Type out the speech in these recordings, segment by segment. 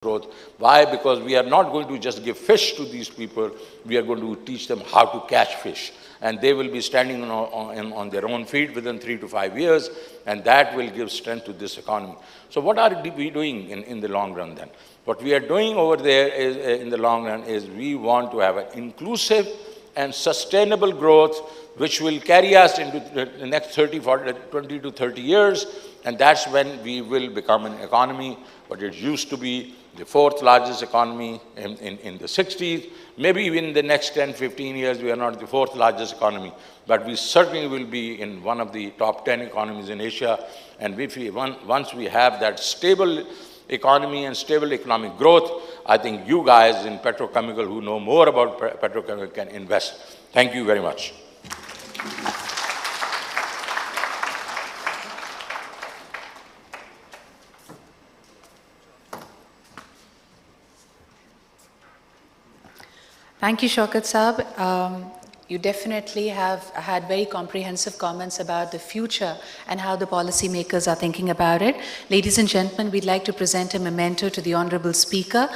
growth. Why? Because we are not going to just give fish to these people, we are going to teach them how to catch fish. And they will be standing on their own feet within 3 to 5 years, and that will give strength to this economy. So what are we doing in the long run then? What we are doing over there is, in the long run, is we want to have an inclusive and sustainable growth which will carry us into the next 20 to 30 years, and that's when we will become an economy, but it used to be the 4th largest economy in the 60s. Maybe in the next 10, 15 years, we are not the 4th largest economy, but we certainly will be in one of the top 10 economies in Asia. And once we have that stable economy and stable economic growth, I think you guys in petrochemical who know more about petrochemical can invest. Thank you very much. Thank you, Shaukat Saab. You definitely have had very comprehensive comments about the future and how the policymakers are thinking about it. Ladies and gentlemen, we'd like to present a memento to the Honorable Speaker.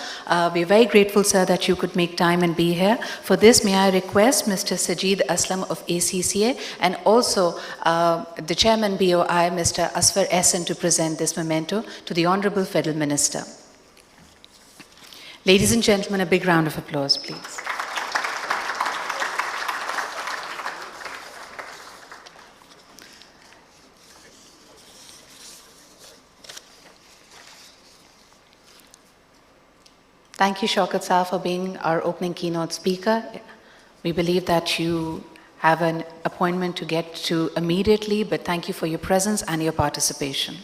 We're very grateful, sir, that you could make time and be here. For this, may I request Mr. Sajid Aslam of ACCA and also the Chairman BOI, Mr. Asfar Ehsan, to present this memento to the Honorable Federal Minister. Ladies and gentlemen, a big round of applause, please. Thank you, Shaukat Saab, for being our opening keynote speaker. We believe that you have an appointment to get to immediately, but thank you for your presence and your participation.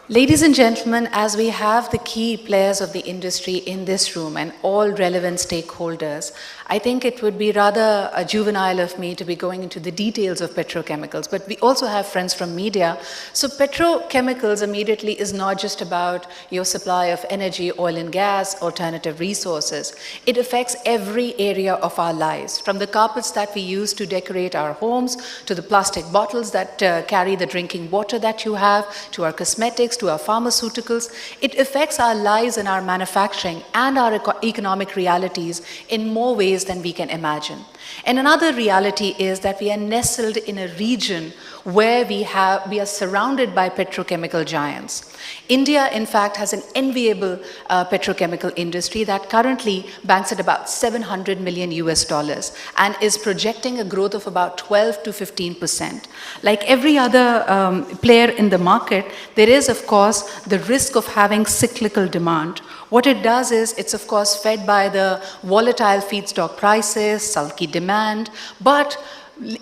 Ladies and gentlemen, as we have the key players of the industry in this room and all relevant stakeholders, I think it would be rather juvenile of me to be going into the details of petrochemicals, but we also have friends from media. So petrochemicals immediately is not just about your supply of energy, oil and gas, alternative resources. It affects every area of our lives, from the carpets that we use to decorate our homes, to the plastic bottles that carry the drinking water that you have, to our cosmetics, to our pharmaceuticals. It affects our lives and our manufacturing and our economic realities in more ways than we can imagine. And another reality is that we are nestled in a region where we are surrounded by petrochemical giants. India, in fact, has an enviable petrochemical industry that currently banks at about $700 million US and is projecting a growth of about 12 to 15%. Like every other player in the market, there is, of course, the risk of having cyclical demand. What it does is, it's of course fed by the volatile feedstock prices, sulky demand, but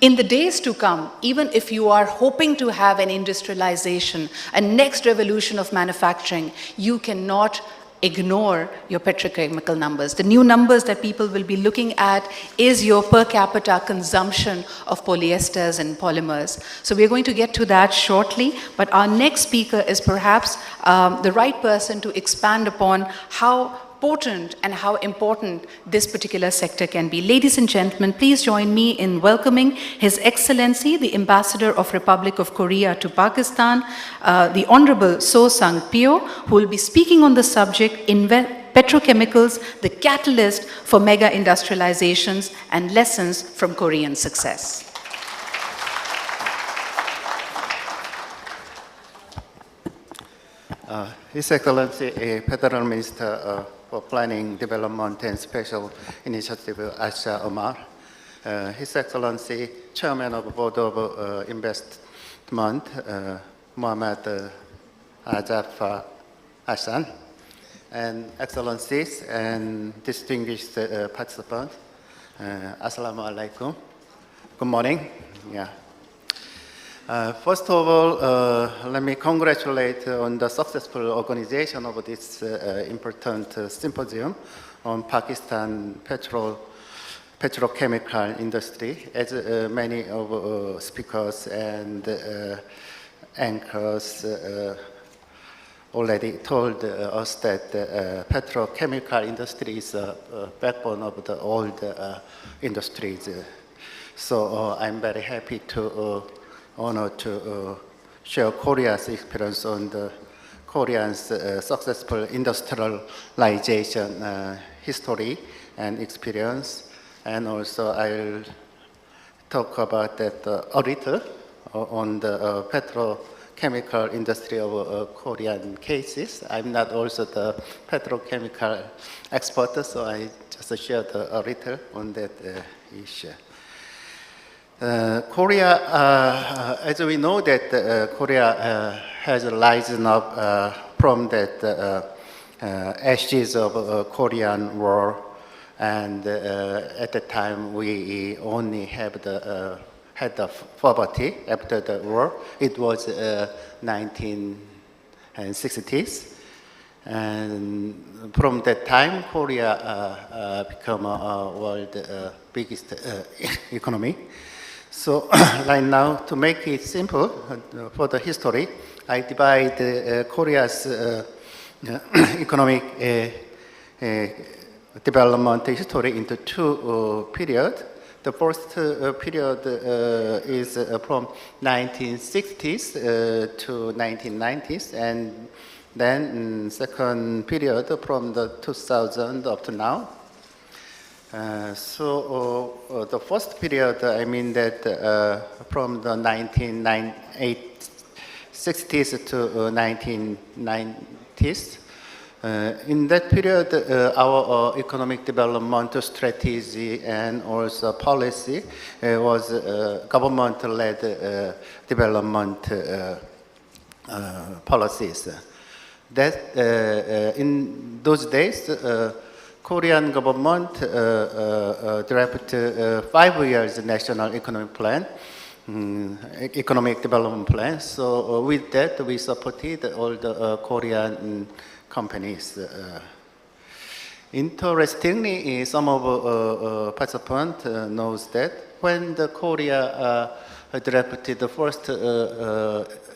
in the days to come, even if you are hoping to have an industrialization, a next revolution of manufacturing, you cannot ignore your petrochemical numbers. The new numbers that people will be looking at is your per capita consumption of polyesters and polymers. So we're going to get to that shortly, but our next speaker is perhaps the right person to expand upon how potent and how important this particular sector can be. Ladies and gentlemen, please join me in welcoming His Excellency, the Ambassador of Republic of Korea to Pakistan, the Honorable So Sang Pyo, who will be speaking on the subject petrochemicals, the catalyst for mega-industrializations and lessons from Korean success. His Excellency, Federal Minister for Planning, Development and Special Initiative, Asha Omar, His Excellency, Chairman of Board of Investment, Mohammad Ajaf Hassan, and Excellencies and distinguished participants, Assalamu alaikum. Good morning. Yeah. First of all, let me congratulate on the successful organization of this important symposium on Pakistan petrochemical industry. As many of speakers and anchors already told us that the petrochemical industry is the backbone of the old industries. So I'm very happy to honored to share Korea's experience on the Korean's successful industrialization history and experience. And also I'll talk about that a little on the petrochemical industry of Korean cases. I'm not also the petrochemical expert, so I just shared a little on that issue. Korea, as we know that Korea has risen up from that ashes of Korean War, and at the time we only have had the poverty after the war. It was 1960s, and from that time Korea became a world biggest economy. So right now, to make it simple for the history, I divide Korea's economic development history into two periods. The first period is from 1960s to 1990s, and then second period from the 2000 up to now. So the first period, I mean that from the 1960s to 1990s. In that period, our economic development strategy and also policy was government-led development policies. That in those days, Korean government drafted 5 years national economic plan, economic development plan. So with that, we supported all the Korean companies. Interestingly, some of participants knows that when the Korea drafted the first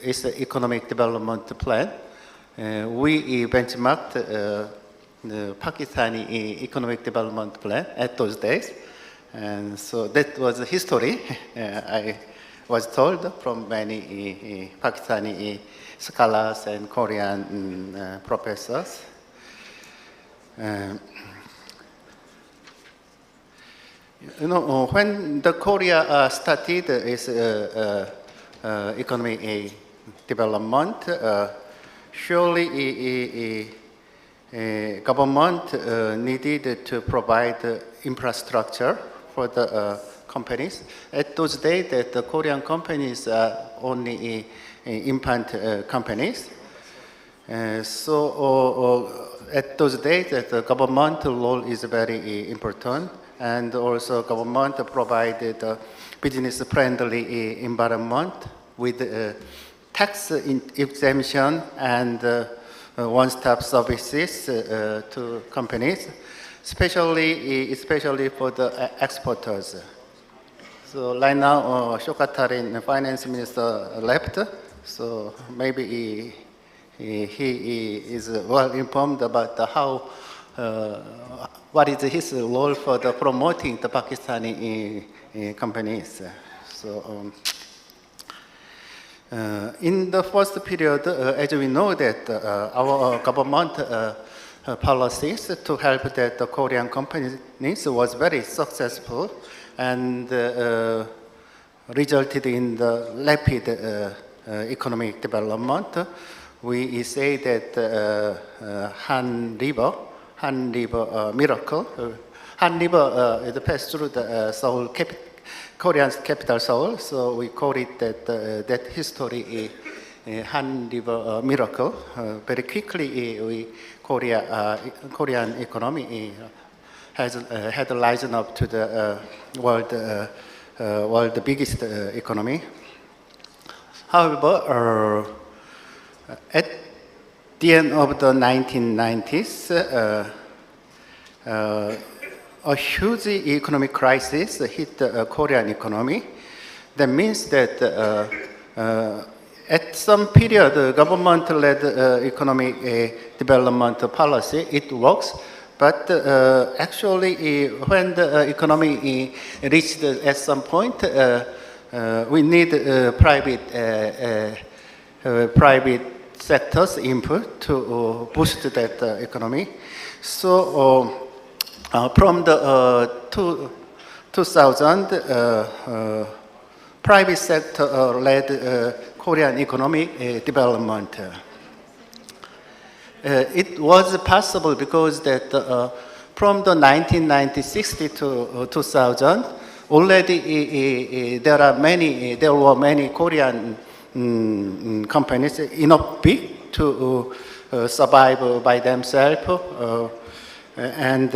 its economic development plan, we benchmarked the Pakistani economic development plan at those days. And so that was a history I was told from many Pakistani scholars and Korean professors. You know, when the Korea started its economic development, surely government needed to provide infrastructure for the companies. At those days, the Korean companies are only infant companies. So at those days, the government role is very important, and also government provided a business-friendly environment with tax exemption and one-stop services to companies, especially for the exporters. So right now, Shokatarin, finance minister, left. So maybe he is well informed about how what is his role for the promoting the Pakistani companies. So. In the first period, as we know that our government policies to help that the Korean companies was very successful and resulted in the rapid economic development. We say that Han River miracle. Han River is passed through the Seoul Korean's capital Seoul, so we call it that history Han River miracle. Very quickly, Korean economy had risen up to the world biggest economy. However, at the end of the 1990s, a huge economic crisis hit the Korean economy. That means that at some period, government-led economic development policy, it works. But actually, when the economy reached at some point, we need private sector's input to boost that economy. So from the 2000, private sector led Korean economic development. It was possible because that from the 1996 to 2000, already there were many Korean companies enough big to survive by themselves, and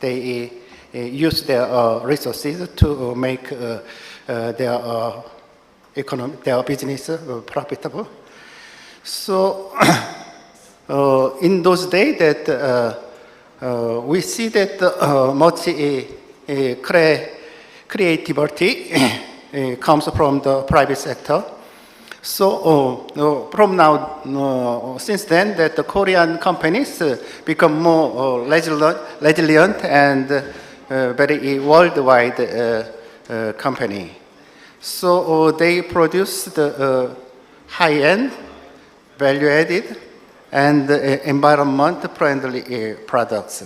they use their resources to make their business profitable. So in those days that we see that much creativity comes from the private sector. So from now, since then, that the Korean companies become more resilient and very worldwide company. So they produce the high-end, value-added, and environment-friendly products.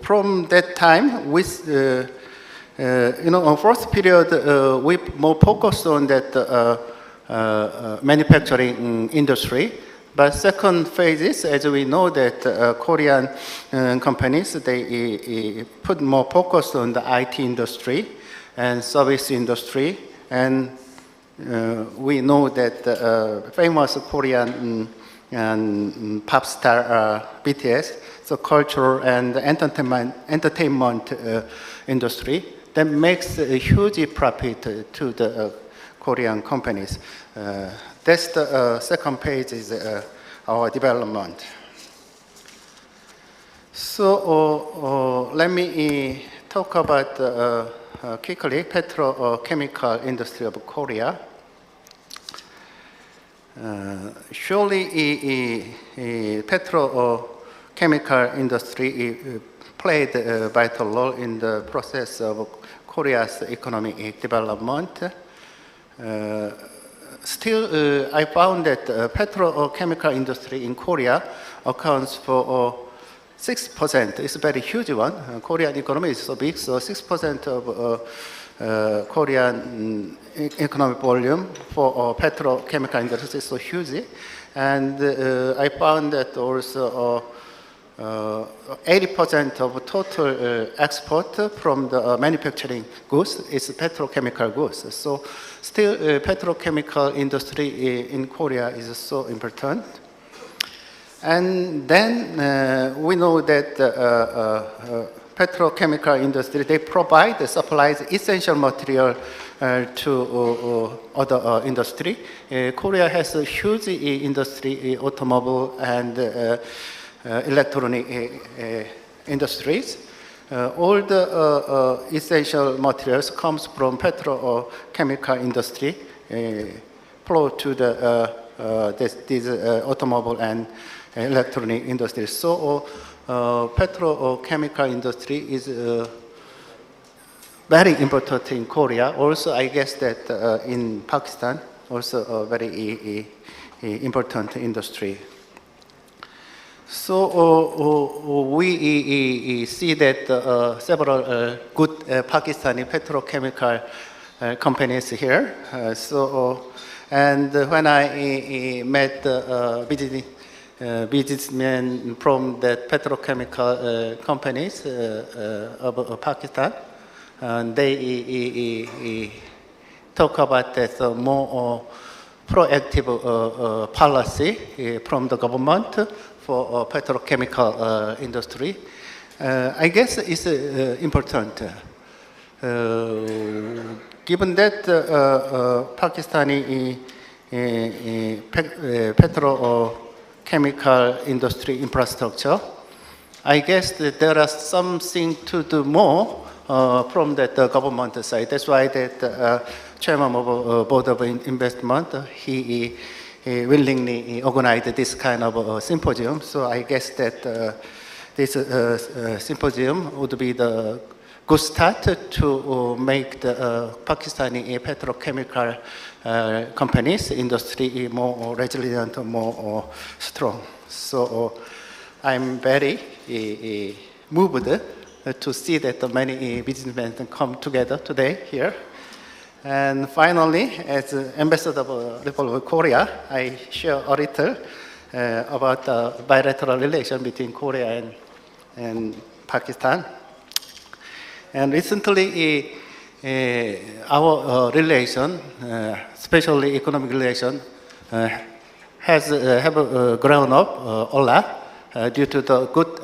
From that time, first period, we more focused on that manufacturing industry. But second phase is, as we know, that Korean companies, they put more focus on the IT industry and service industry. And we know that famous Korean pop star BTS, so cultural and entertainment industry, that makes a huge profit to the Korean companies. That's the second page is our development. So let me talk about quickly petrochemical industry of Korea. Surely petrochemical industry played a vital role in the process of Korea's economic development. Still, I found that petrochemical industry in Korea accounts for 6%. It's a very huge one. Korean economy is so big, so 6% of Korean economic volume for petrochemical industry is so huge. And I found that also 80% of total export from the manufacturing goods is petrochemical goods. So still petrochemical industry in Korea is so important. And then we know that petrochemical industry, they provide the supplies essential material to other industry. Korea has a huge industry, automobile and electronic industries. All the essential materials comes from petrochemical industry, flow to these automobile and electronic industries. So petrochemical industry is very important in Korea. Also, I guess that in Pakistan, also a very important industry. So we see that several good Pakistani petrochemical companies here. And when I met businessmen from the petrochemical companies of Pakistan, they talk about that more proactive policy from the government for petrochemical industry. I guess it's important. Given that Pakistani petrochemical industry infrastructure, I guess that there are something to do more from that government side. That's why that chairman of Board of Investment, he willingly organized this kind of symposium. So I guess that this symposium would be the good start to make the Pakistani petrochemical companies industry more resilient, more strong. So I'm very moved to see that many businessmen come together today here. And finally, as Ambassador of the Republic of Korea, I share a little about the bilateral relation between Korea and Pakistan. And recently, our relation, especially economic relation, have grown up a lot due to the good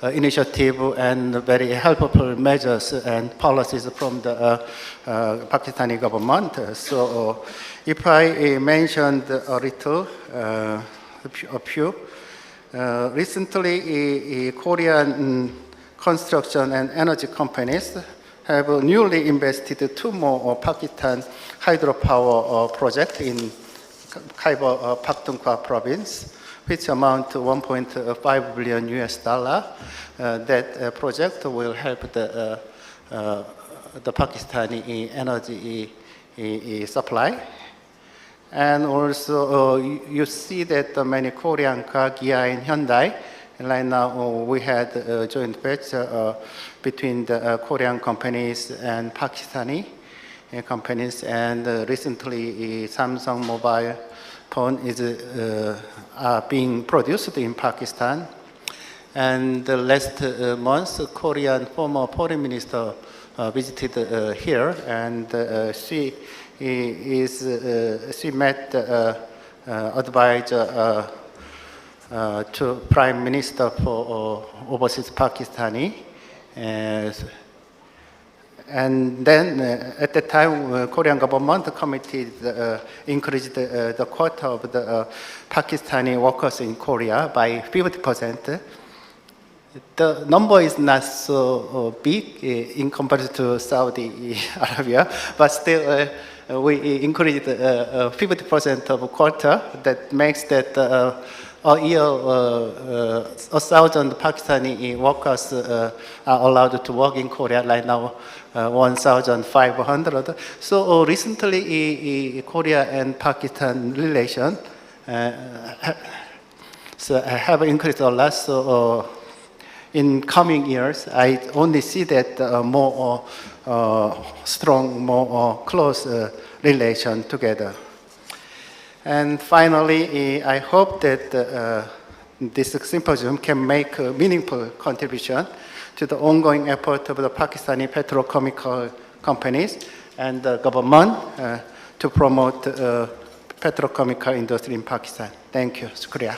initiative and very helpful measures and policies from the Pakistani government. So if I mentioned a little, a few, recently Korean construction and energy companies have newly invested 2 more Pakistan hydropower projects in Khyber Pakhtunkhwa province, which amount to $1.5 billion US. That project will help the Pakistani energy supply. And also, you see that many Korean car, Kia and Hyundai, right now we had a joint venture between the Korean companies and Pakistani companies, and recently Samsung mobile phone is being produced in Pakistan. And the last month, Korean former foreign minister visited here, and she met advisor to Prime Minister for overseas Pakistani. And then at the time, Korean government committed increased the quota of the Pakistani workers in Korea by 50%. The number is not so big in comparison to Saudi Arabia, but still we increased 50% of quota. That makes that a year 1,000 Pakistani workers are allowed to work in Korea. Right now, 1,500. So recently, Korea and Pakistan relation have increased a lot. So in coming years, I only see that more strong, more close relation together. And finally, I hope that this symposium can make a meaningful contribution to the ongoing effort of the Pakistani petrochemical companies and the government to promote petrochemical industry in Pakistan. Thank you. Shukriya.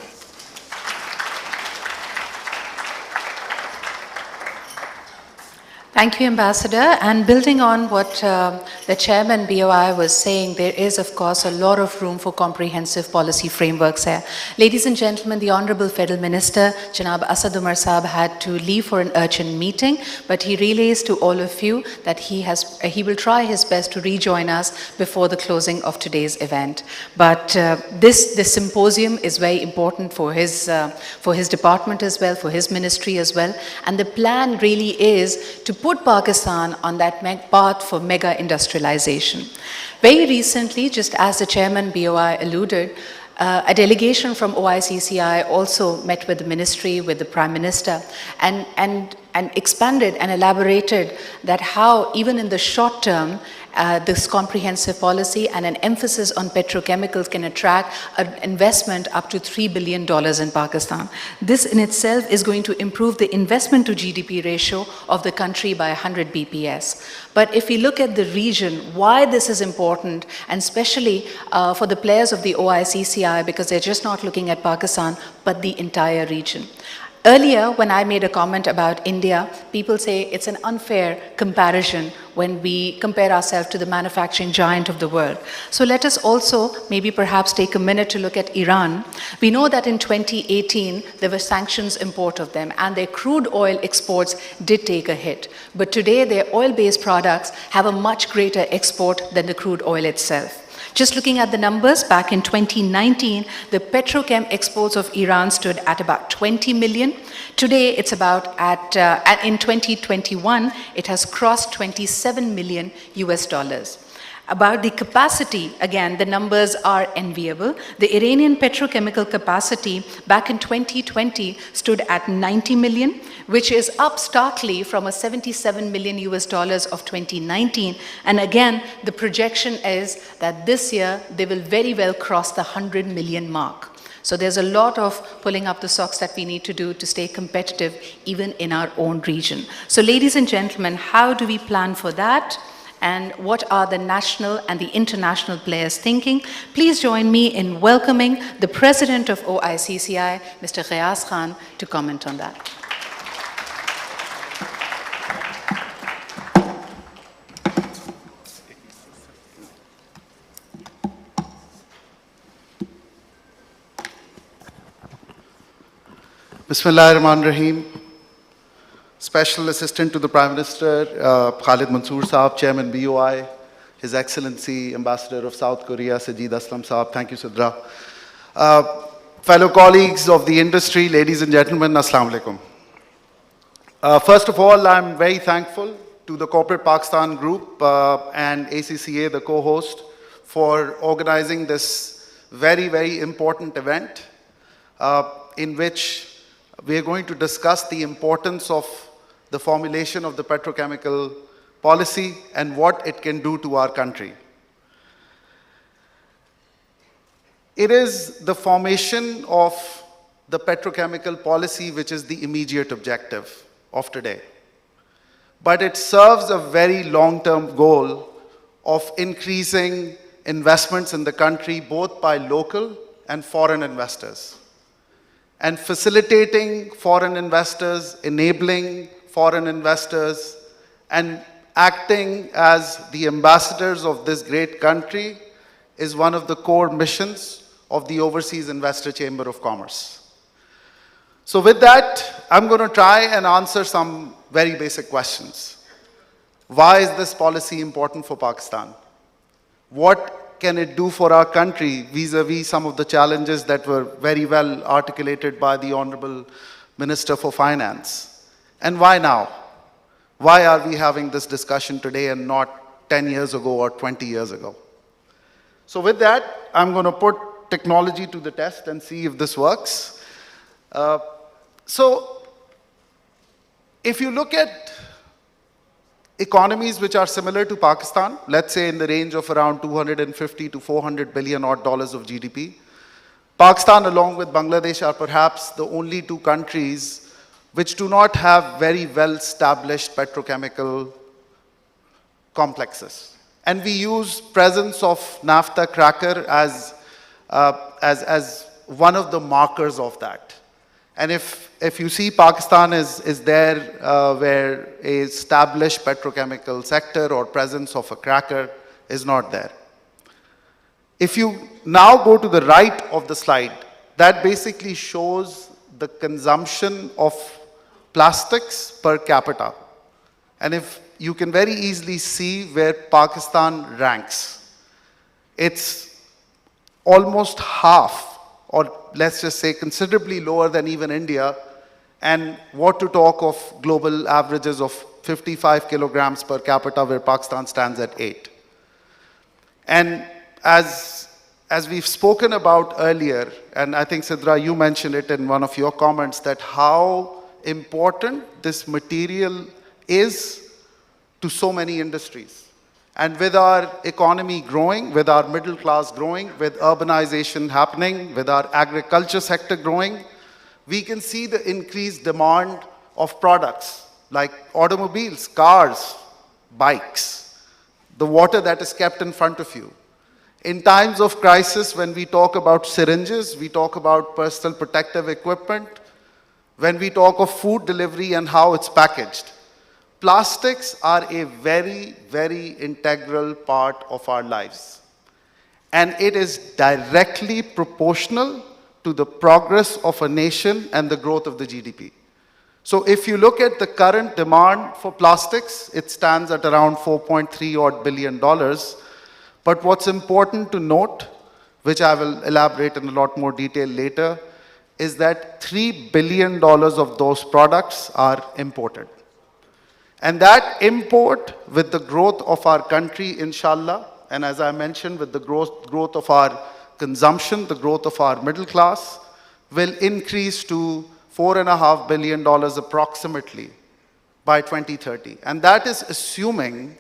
Thank you, Ambassador. And building on what the Chairman BOI was saying, there is, of course, a lot of room for comprehensive policy frameworks here. Ladies and gentlemen, the Honorable Federal Minister, Janab Asad Umar Saab, had to leave for an urgent meeting, but he relays to all of you that he will try his best to rejoin us before the closing of today's event. But this symposium is very important for his department as well, for his ministry as well. And the plan really is to put Pakistan on that path for mega-industrialization. Very recently, just as the Chairman BOI alluded, a delegation from OICCI also met with the ministry, with the Prime Minister, and expanded and elaborated that how, even in the short term, this comprehensive policy and an emphasis on petrochemicals can attract an investment up to $3 billion in Pakistan. This in itself is going to improve the investment to GDP ratio of the country by 100 BPS. But if we look at the region, why this is important, and especially for the players of the OICCI, because they're just not looking at Pakistan, but the entire region. Earlier, when I made a comment about India, people say it's an unfair comparison when we compare ourselves to the manufacturing giant of the world. So let us also maybe perhaps take a minute to look at Iran. We know that in 2018, there were sanctions import of them, and their crude oil exports did take a hit. But today, their oil-based products have a much greater export than the crude oil itself. Just looking at the numbers, back in 2019, the petrochem exports of Iran stood at about 20 million. Today, it's about in 2021, it has crossed 27 million US dollars. About the capacity, again, the numbers are enviable. The Iranian petrochemical capacity back in 2020 stood at 90 million, which is up starkly from a 77 million US dollars of 2019. And again, the projection is that this year they will very well cross the 100 million mark. So there's a lot of pulling up the socks that we need to do to stay competitive even in our own region. So ladies and gentlemen, how do we plan for that? And what are the national and the international players thinking? Please join me in welcoming the President of OICCI, Mr. Riaz Khan, to comment on that. Bismillahirrahmanirrahim. Special Assistant to the Prime Minister, Khalid Mansoor Saab, Chairman BOI, His Excellency Ambassador of South Korea, Sajid Aslam Saab. Thank you, Sidra. Fellow colleagues of the industry, ladies and gentlemen, Assalamu alaikum. First of all, I'm very thankful to the Corporate Pakistan Group and ACCA, the co-host, for organizing this very, very important event in which we are going to discuss the importance of the formulation of the petrochemical policy and what it can do to our country. It is the formation of the petrochemical policy which is the immediate objective of today. But it serves a very long-term goal of increasing investments in the country, both by local and foreign investors, and facilitating foreign investors, enabling foreign investors, and acting as the ambassadors of this great country is one of the core missions of the Overseas Investor Chamber of Commerce. So with that, I'm going to try and answer some very basic questions. Why is this policy important for Pakistan? What can it do for our country vis-a-vis some of the challenges that were very well articulated by the Honorable Minister for Finance? And why now? Why are we having this discussion today and not 10 years ago or 20 years ago? So with that, I'm going to put technology to the test and see if this works. So if you look at economies which are similar to Pakistan, let's say in the range of around 250 to 400 billion odd dollars of GDP, Pakistan along with Bangladesh are perhaps the only two countries which do not have very well-established petrochemical complexes. And we use presence of naphtha cracker as one of the markers of that. And if you see Pakistan is there where a established petrochemical sector or presence of a cracker is not there. If you now go to the right of the slide, that basically shows the consumption of plastics per capita. And if you can very easily see where Pakistan ranks. It's almost half, or let's just say considerably lower than even India, and what to talk of global averages of 55 kilograms per capita, where Pakistan stands at 8. And as we've spoken about earlier, and I think Sidra, you mentioned it in one of your comments, that how important this material is to so many industries. And with our economy growing, with our middle class growing, with urbanization happening, with our agriculture sector growing, we can see the increased demand of products like automobiles, cars, bikes, the water that is kept in front of you. In times of crisis, when we talk about syringes, we talk about personal protective equipment, when we talk of food delivery and how it's packaged. Plastics are a very, very integral part of our lives. And it is directly proportional to the progress of a nation and the growth of the GDP. So if you look at the current demand for plastics, it stands at around $4.3 odd billion. But what's important to note, which I will elaborate in a lot more detail later, is that $3 billion of those products are imported. And that import, with the growth of our country, inshallah, and as I mentioned, with the growth of our consumption, the growth of our middle class, will increase to $4.5 billion approximately by 2030. And that is assuming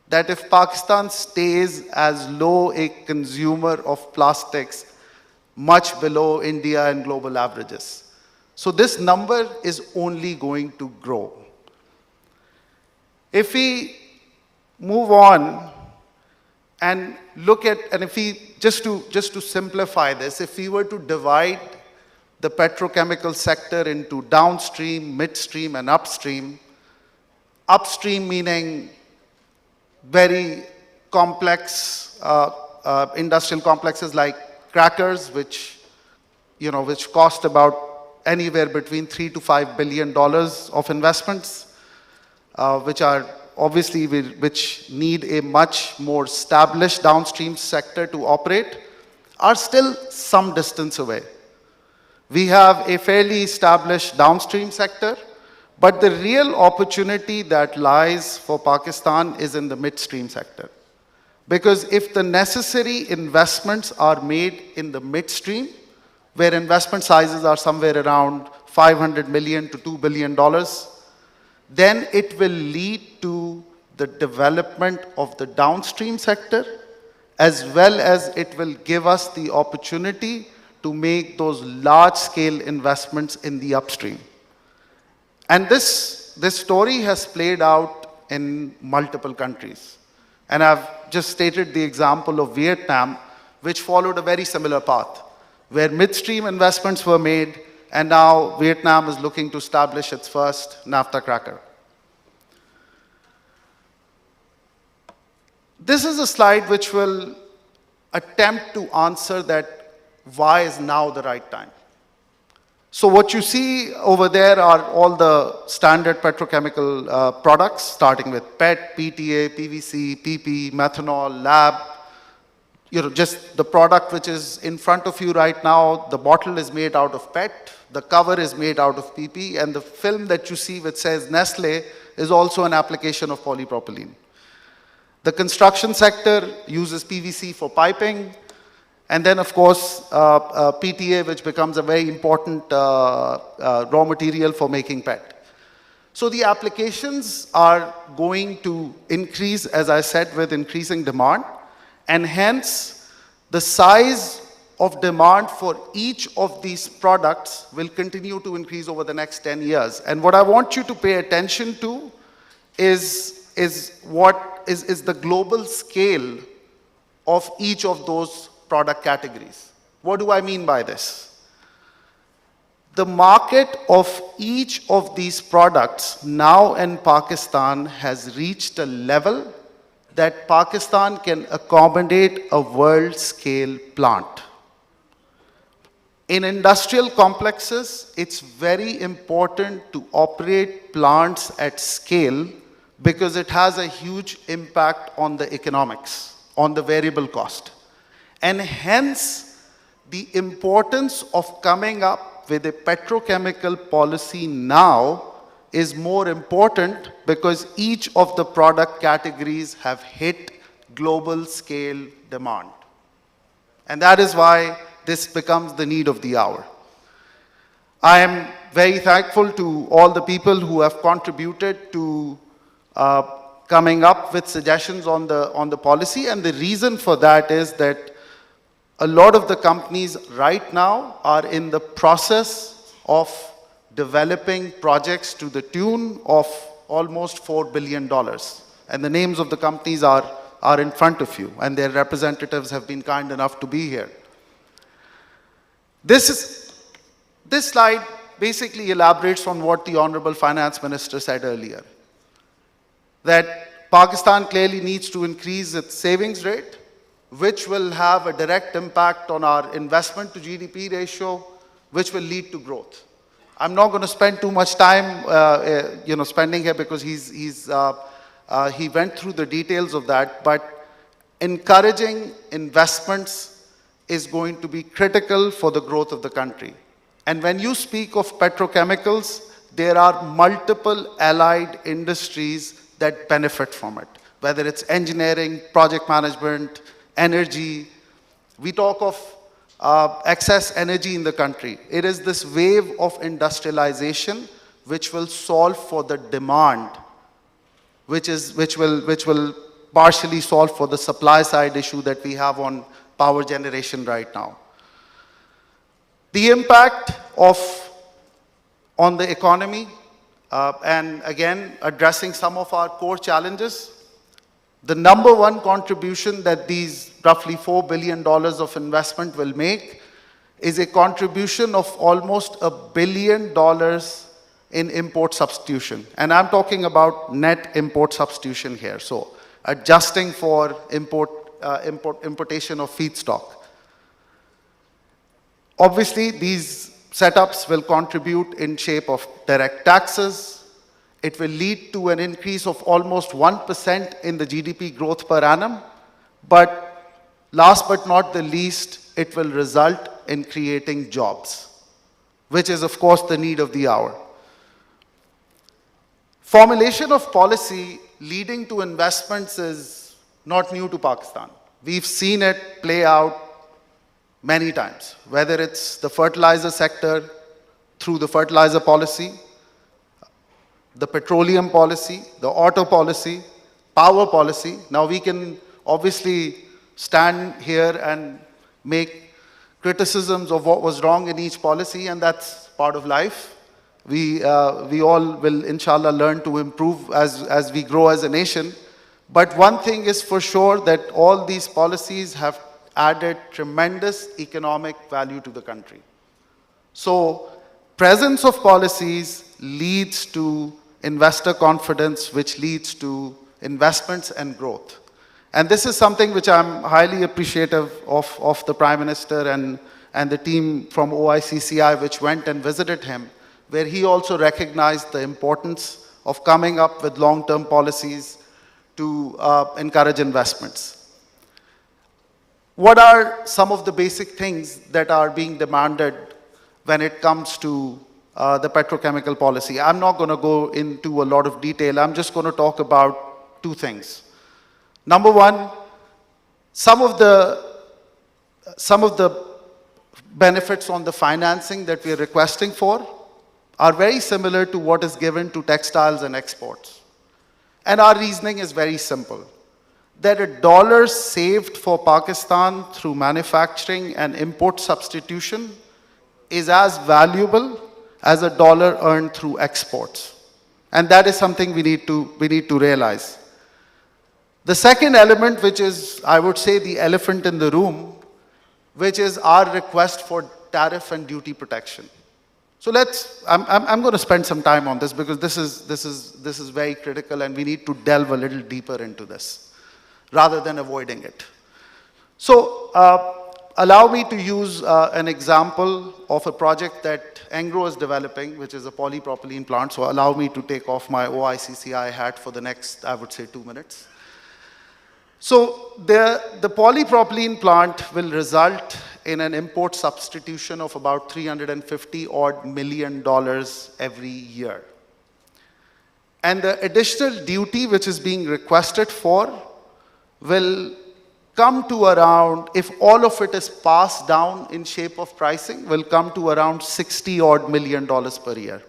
that if Pakistan stays as low a consumer of plastics, much below India and global averages. So this number is only going to grow. If we move on and look at, and if we, just to simplify this, if we were to divide the petrochemical sector into downstream, midstream, and upstream, upstream meaning very complex industrial complexes like crackers, which cost about anywhere between $3 to $5 billion of investments, which are obviously which need a much more established downstream sector to operate, are still some distance away. We have a fairly established downstream sector, but the real opportunity that lies for Pakistan is in the midstream sector. Because if the necessary investments are made in the midstream, where investment sizes are somewhere around $500 million to $2 billion, then it will lead to the development of the downstream sector, as well as it will give us the opportunity to make those large-scale investments in the upstream. And this story has played out in multiple countries. And I've just stated the example of Vietnam, which followed a very similar path, where midstream investments were made, and now Vietnam is looking to establish its first naphtha cracker. This is a slide which will attempt to answer that why is now the right time. So what you see over there are all the standard petrochemical products, starting with PET, PTA, PVC, PP, methanol, lab. Just the product which is in front of you right now, the bottle is made out of PET, the cover is made out of PP, and the film that you see which says Nestle is also an application of polypropylene. The construction sector uses PVC for piping, and then, of course, PTA, which becomes a very important raw material for making PET. So the applications are going to increase, as I said, with increasing demand, and hence the size of demand for each of these products will continue to increase over the next 10 years. And what I want you to pay attention to is the global scale of each of those product categories. What do I mean by this? The market of each of these products now in Pakistan has reached a level that Pakistan can accommodate a world-scale plant. In industrial complexes, it's very important to operate plants at scale because it has a huge impact on the economics, on the variable cost. And hence, the importance of coming up with a petrochemical policy now is more important because each of the product categories have hit global scale demand. And that is why this becomes the need of the hour. I am very thankful to all the people who have contributed to coming up with suggestions on the policy, and the reason for that is that a lot of the companies right now are in the process of developing projects to the tune of almost $4 billion. And the names of the companies are in front of you, and their representatives have been kind enough to be here. This slide basically elaborates on what the Honorable Finance Minister said earlier, that Pakistan clearly needs to increase its savings rate, which will have a direct impact on our investment to GDP ratio, which will lead to growth. I'm not going to spend too much time, spending here because he went through the details of that. But encouraging investments is going to be critical for the growth of the country. And when you speak of petrochemicals, there are multiple allied industries that benefit from it, whether it's engineering, project management, energy. We talk of excess energy in the country. It is this wave of industrialization which will solve for the demand, which will partially solve for the supply side issue that we have on power generation right now. The impact on the economy, and again, addressing some of our core challenges. The number one contribution that these roughly $4 billion of investment will make is a contribution of almost $1 billion in import substitution. And I'm talking about net import substitution here. So adjusting for importation of feedstock. Obviously, these setups will contribute in shape of direct taxes. It will lead to an increase of almost 1% in the GDP growth per annum. But last but not the least, it will result in creating jobs, which is, of course, the need of the hour. Formulation of policy leading to investments is not new to Pakistan. We've seen it play out many times, whether it's the fertilizer sector through the fertilizer policy, the petroleum policy, the auto policy, power policy. Now we can obviously stand here and make criticisms of what was wrong in each policy, and that's part of life. We all will, inshallah, learn to improve as we grow as a nation. But one thing is for sure, that all these policies have added tremendous economic value to the country. So presence of policies leads to investor confidence, which leads to investments and growth. And this is something which I'm highly appreciative of the Prime Minister and the team from OICCI, which went and visited him, where he also recognized the importance of coming up with long-term policies to encourage investments. What are some of the basic things that are being demanded when it comes to the petrochemical policy? I'm not going to go into a lot of detail. I'm just going to talk about two things. Number one, some of the benefits on the financing that we are requesting for are very similar to what is given to textiles and exports. And our reasoning is very simple, that $1 saved for Pakistan through manufacturing and import substitution is as valuable as $1 earned through exports. And that is something we need to realize. The second element, which is, I would say, the elephant in the room, which is our request for tariff and duty protection. So I'm going to spend some time on this, because this is very critical, and we need to delve a little deeper into this rather than avoiding it. So allow me to use an example of a project that Engro is developing, which is a polypropylene plant. So allow me to take off my OICCI hat for the next, I would say, 2 minutes. So the polypropylene plant will result in an import substitution of about $350 million every year. And the additional duty which is being requested for will come to around, if all of it is passed down in shape of pricing, will come to around $60 million per year.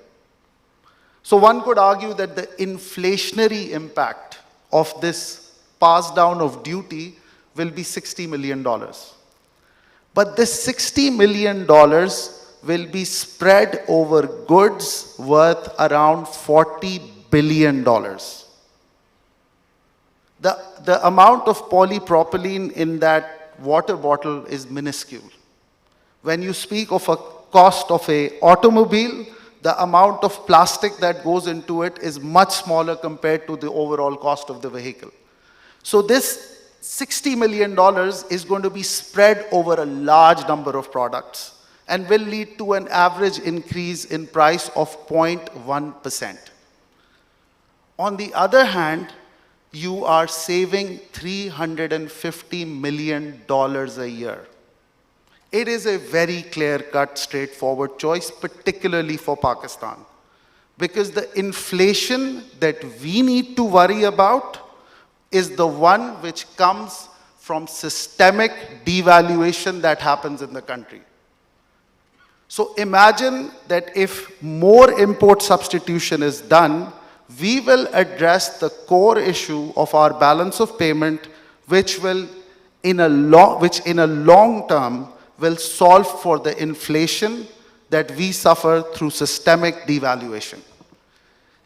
So one could argue that the inflationary impact of this pass down of duty will be $60 million. But this $60 million will be spread over goods worth around $40 billion. The amount of polypropylene in that water bottle is minuscule. When you speak of a cost of an automobile, the amount of plastic that goes into it is much smaller compared to the overall cost of the vehicle. So this $60 million is going to be spread over a large number of products and will lead to an average increase in price of 0.1%. On the other hand, you are saving $350 million a year. It is a very clear-cut, straightforward choice, particularly for Pakistan. Because the inflation that we need to worry about is the one which comes from systemic devaluation that happens in the country. So imagine that if more import substitution is done, we will address the core issue of our balance of payment, which in a long term will solve for the inflation that we suffer through systemic devaluation.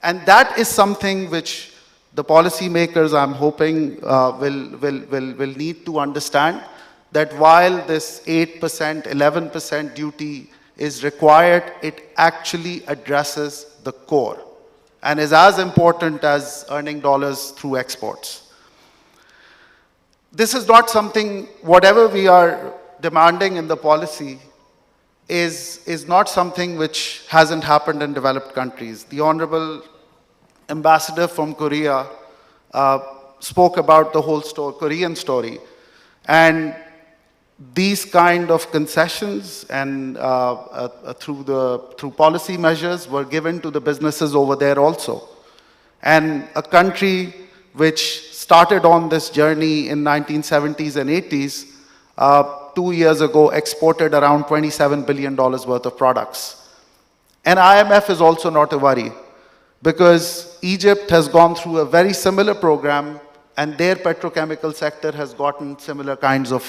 And that is something which the policymakers, I'm hoping, will need to understand, that while this 8%, 11% duty is required, it actually addresses the core and is as important as earning dollars through exports. This is not something, whatever we are demanding in the policy is not something which hasn't happened in developed countries. The Honorable Ambassador from Korea spoke about the whole Korean story. And these kind of concessions and through policy measures were given to the businesses over there also. And a country which started on this journey in 1970s and 80s, 2 years ago exported around $27 billion worth of products. And IMF is also not a worry, because Egypt has gone through a very similar program and their petrochemical sector has gotten similar kinds of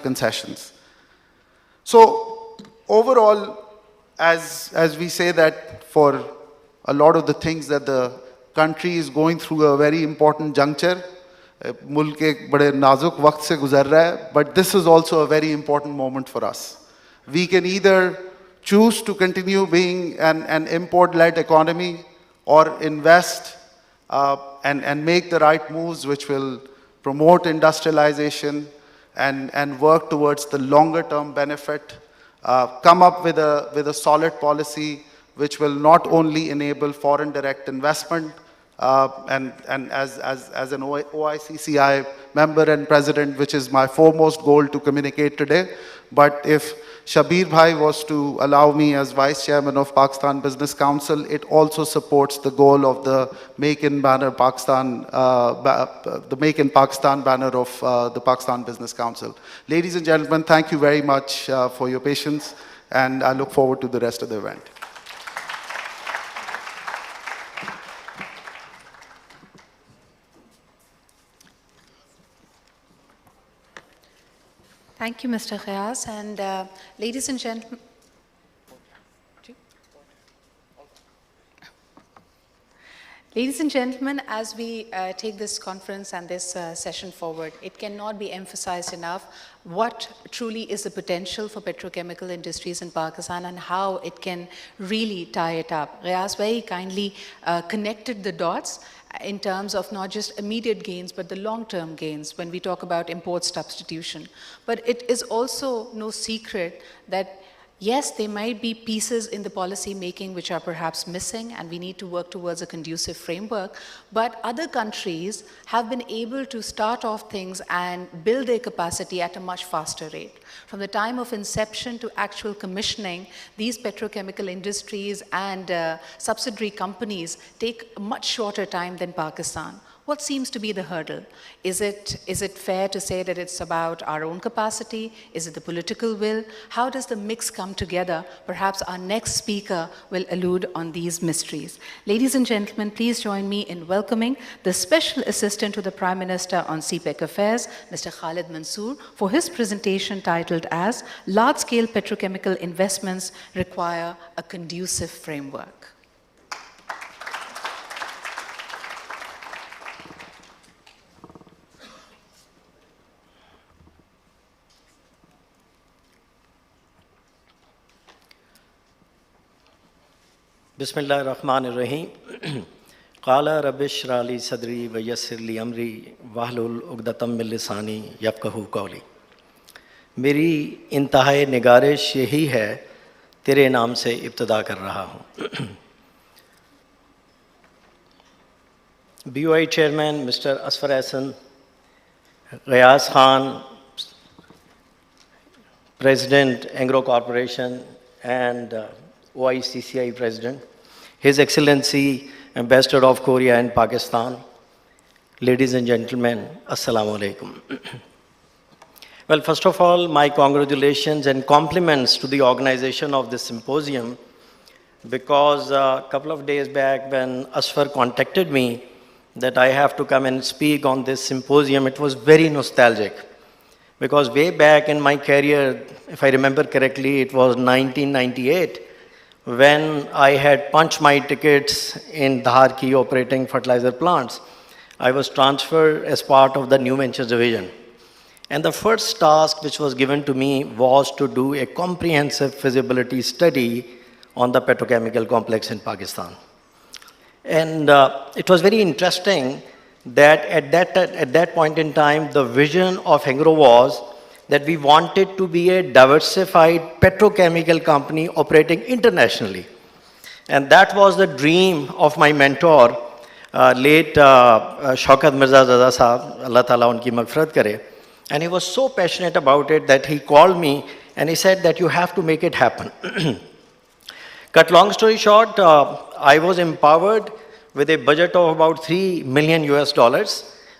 concessions. So overall, as we say that for a lot of the things that the country is going through a very important juncture, मुल्क एक बड़े नाजुक वक्त से गुजर रहा है, but this is also a very important moment for us. We can either choose to continue being an import-led economy or invest and make the right moves which will promote industrialization and work towards the longer-term benefit, come up with a solid policy which will not only enable foreign direct investment, and as an OICCI member and president, which is my foremost goal to communicate today. But if Shabir Bhai was to allow me as Vice Chairman of Pakistan Business Council, it also supports the goal of the Make in Pakistan banner of the Pakistan Business Council. Ladies and gentlemen, thank you very much for your patience, and I look forward to the rest of the event. Thank you, Mr. Khayas. And ladies and gentlemen, as we take this conference and this session forward, it cannot be emphasized enough what truly is the potential for petrochemical industries in Pakistan and how it can really tie it up. Riaz very kindly connected the dots in terms of not just immediate gains, but the long-term gains when we talk about import substitution. But it is also no secret that yes, there might be pieces in the policy making which are perhaps missing, and we need to work towards a conducive framework, but other countries have been able to start off things and build their capacity at a much faster rate. From the time of inception to actual commissioning, these petrochemical industries and subsidiary companies take a much shorter time than Pakistan. What seems to be the hurdle? Is it fair to say that it's about our own capacity? Is it the political will? How does the mix come together? Perhaps our next speaker will allude on these mysteries. Ladies and gentlemen, please join me in welcoming the Special Assistant to the Prime Minister on CPEC Affairs, Mr. Khalid Mansoor, for his presentation titled as Large-Scale Petrochemical Investments Require a Conducive Framework. बिस्मिल्लाहिर्रहमानिर्रहीम क़ाला रब्बिश्रह ली सदरी व यस्सिर ली अमरी वहलुल उक़दतम मिन लिसानी यफ़क़हू क़ौली। मेरी इंतहाई निगारिश यही है, तेरे नाम से इब्तिदा कर रहा हूँ। BOI Chairman, Mr. Asfar Hassan, Rayaz Khan, President, Angro Corporation, and OICCI President, His Excellency, Ambassador of Korea and Pakistan, ladies and gentlemen, Assalamu alaikum. Well, first of all, my congratulations and compliments to the organization of this symposium, because a couple of days back when Asfar contacted me that I have to come and speak on this symposium, it was very nostalgic. Because way back in my career, if I remember correctly, it was 1998, when I had punched my tickets in Dharki operating fertilizer plants. I was transferred as part of the New Ventures Division. And the first task which was given to me was to do a comprehensive feasibility study on the petrochemical complex in Pakistan. And it was very interesting that at that point in time, the vision of Engro was that we wanted to be a diversified petrochemical company operating internationally. And that was the dream of my mentor, late Shaukat Mirza Zaza Sahab, Allah Ta'ala unki maghfirat kare. And he was so passionate about it that he called me and he said that you have to make it happen. Cut long story short, I was empowered with a budget of about $3 million US.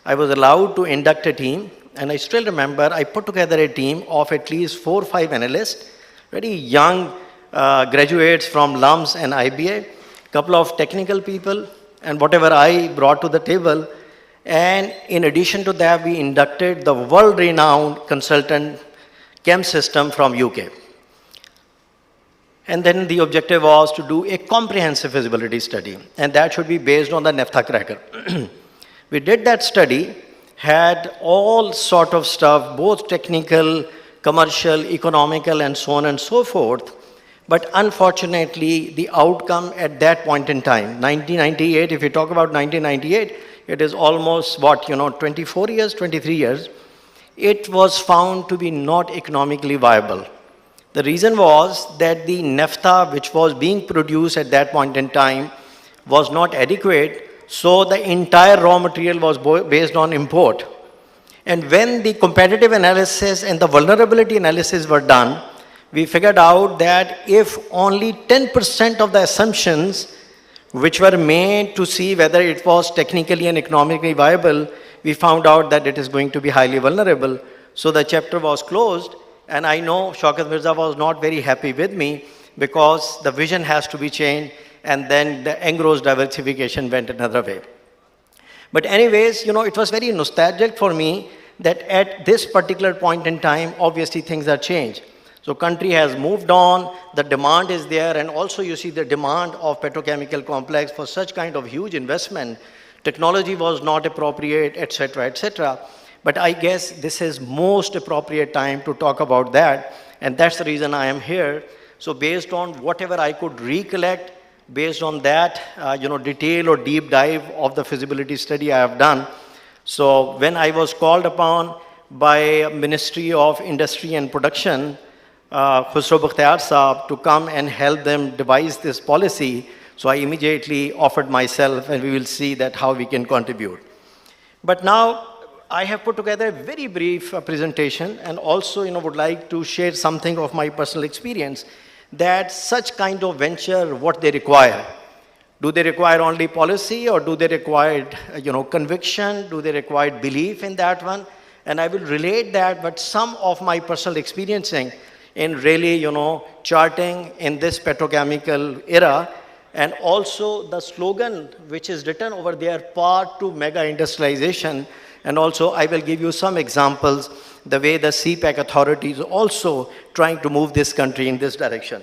I was allowed to induct a team, and I still remember I put together a team of at least 4 or 5 analysts, very young graduates from LUMS and IBA, couple of technical people, and whatever I brought to the table. And in addition to that, we inducted the world-renowned consultant Chem System from UK. And then the objective was to do a comprehensive feasibility study, and that should be based on the naphtha cracker. We did that study, had all sort of stuff, both technical, commercial, economical, and so on and so forth. But unfortunately, the outcome at that point in time, 1998, if you talk about 1998, it is almost, 24 years, 23 years, it was found to be not economically viable. The reason was that the naphtha which was being produced at that point in time was not adequate, so the entire raw material was based on import. And when the competitive analysis and the vulnerability analysis were done, we figured out that if only 10% of the assumptions which were made to see whether it was technically and economically viable, we found out that it is going to be highly vulnerable. So the chapter was closed. And I know Shaukat Mirza was not very happy with me because the vision has to be changed, and then the Engro's diversification went another way. But anyways, it was very nostalgic for me that at this particular point in time, obviously things are changed. So country has moved on, the demand is there, and also you see the demand of petrochemical complex for such kind of huge investment. Technology was not appropriate, etc., etc. But I guess this is most appropriate time to talk about that, and that's the reason I am here. So based on whatever I could recollect, based on that, detail or deep dive of the feasibility study I have done. So when I was called upon by Ministry of Industry and Production, Khusro Bakhtiar Saab, to come and help them devise this policy, so I immediately offered myself, and we will see that how we can contribute. But now, I have put together a very brief presentation, and also would like to share something of my personal experience, that such kind of venture, what they require. Do they require only policy, or do they require conviction? Do they require belief in that one? And I will relate that, but some of my personal experiencing in really charting in this petrochemical era, and also the slogan which is written over there, part to mega-industrialization. And also, I will give you some examples, the way the CPEC authority is also trying to move this country in this direction.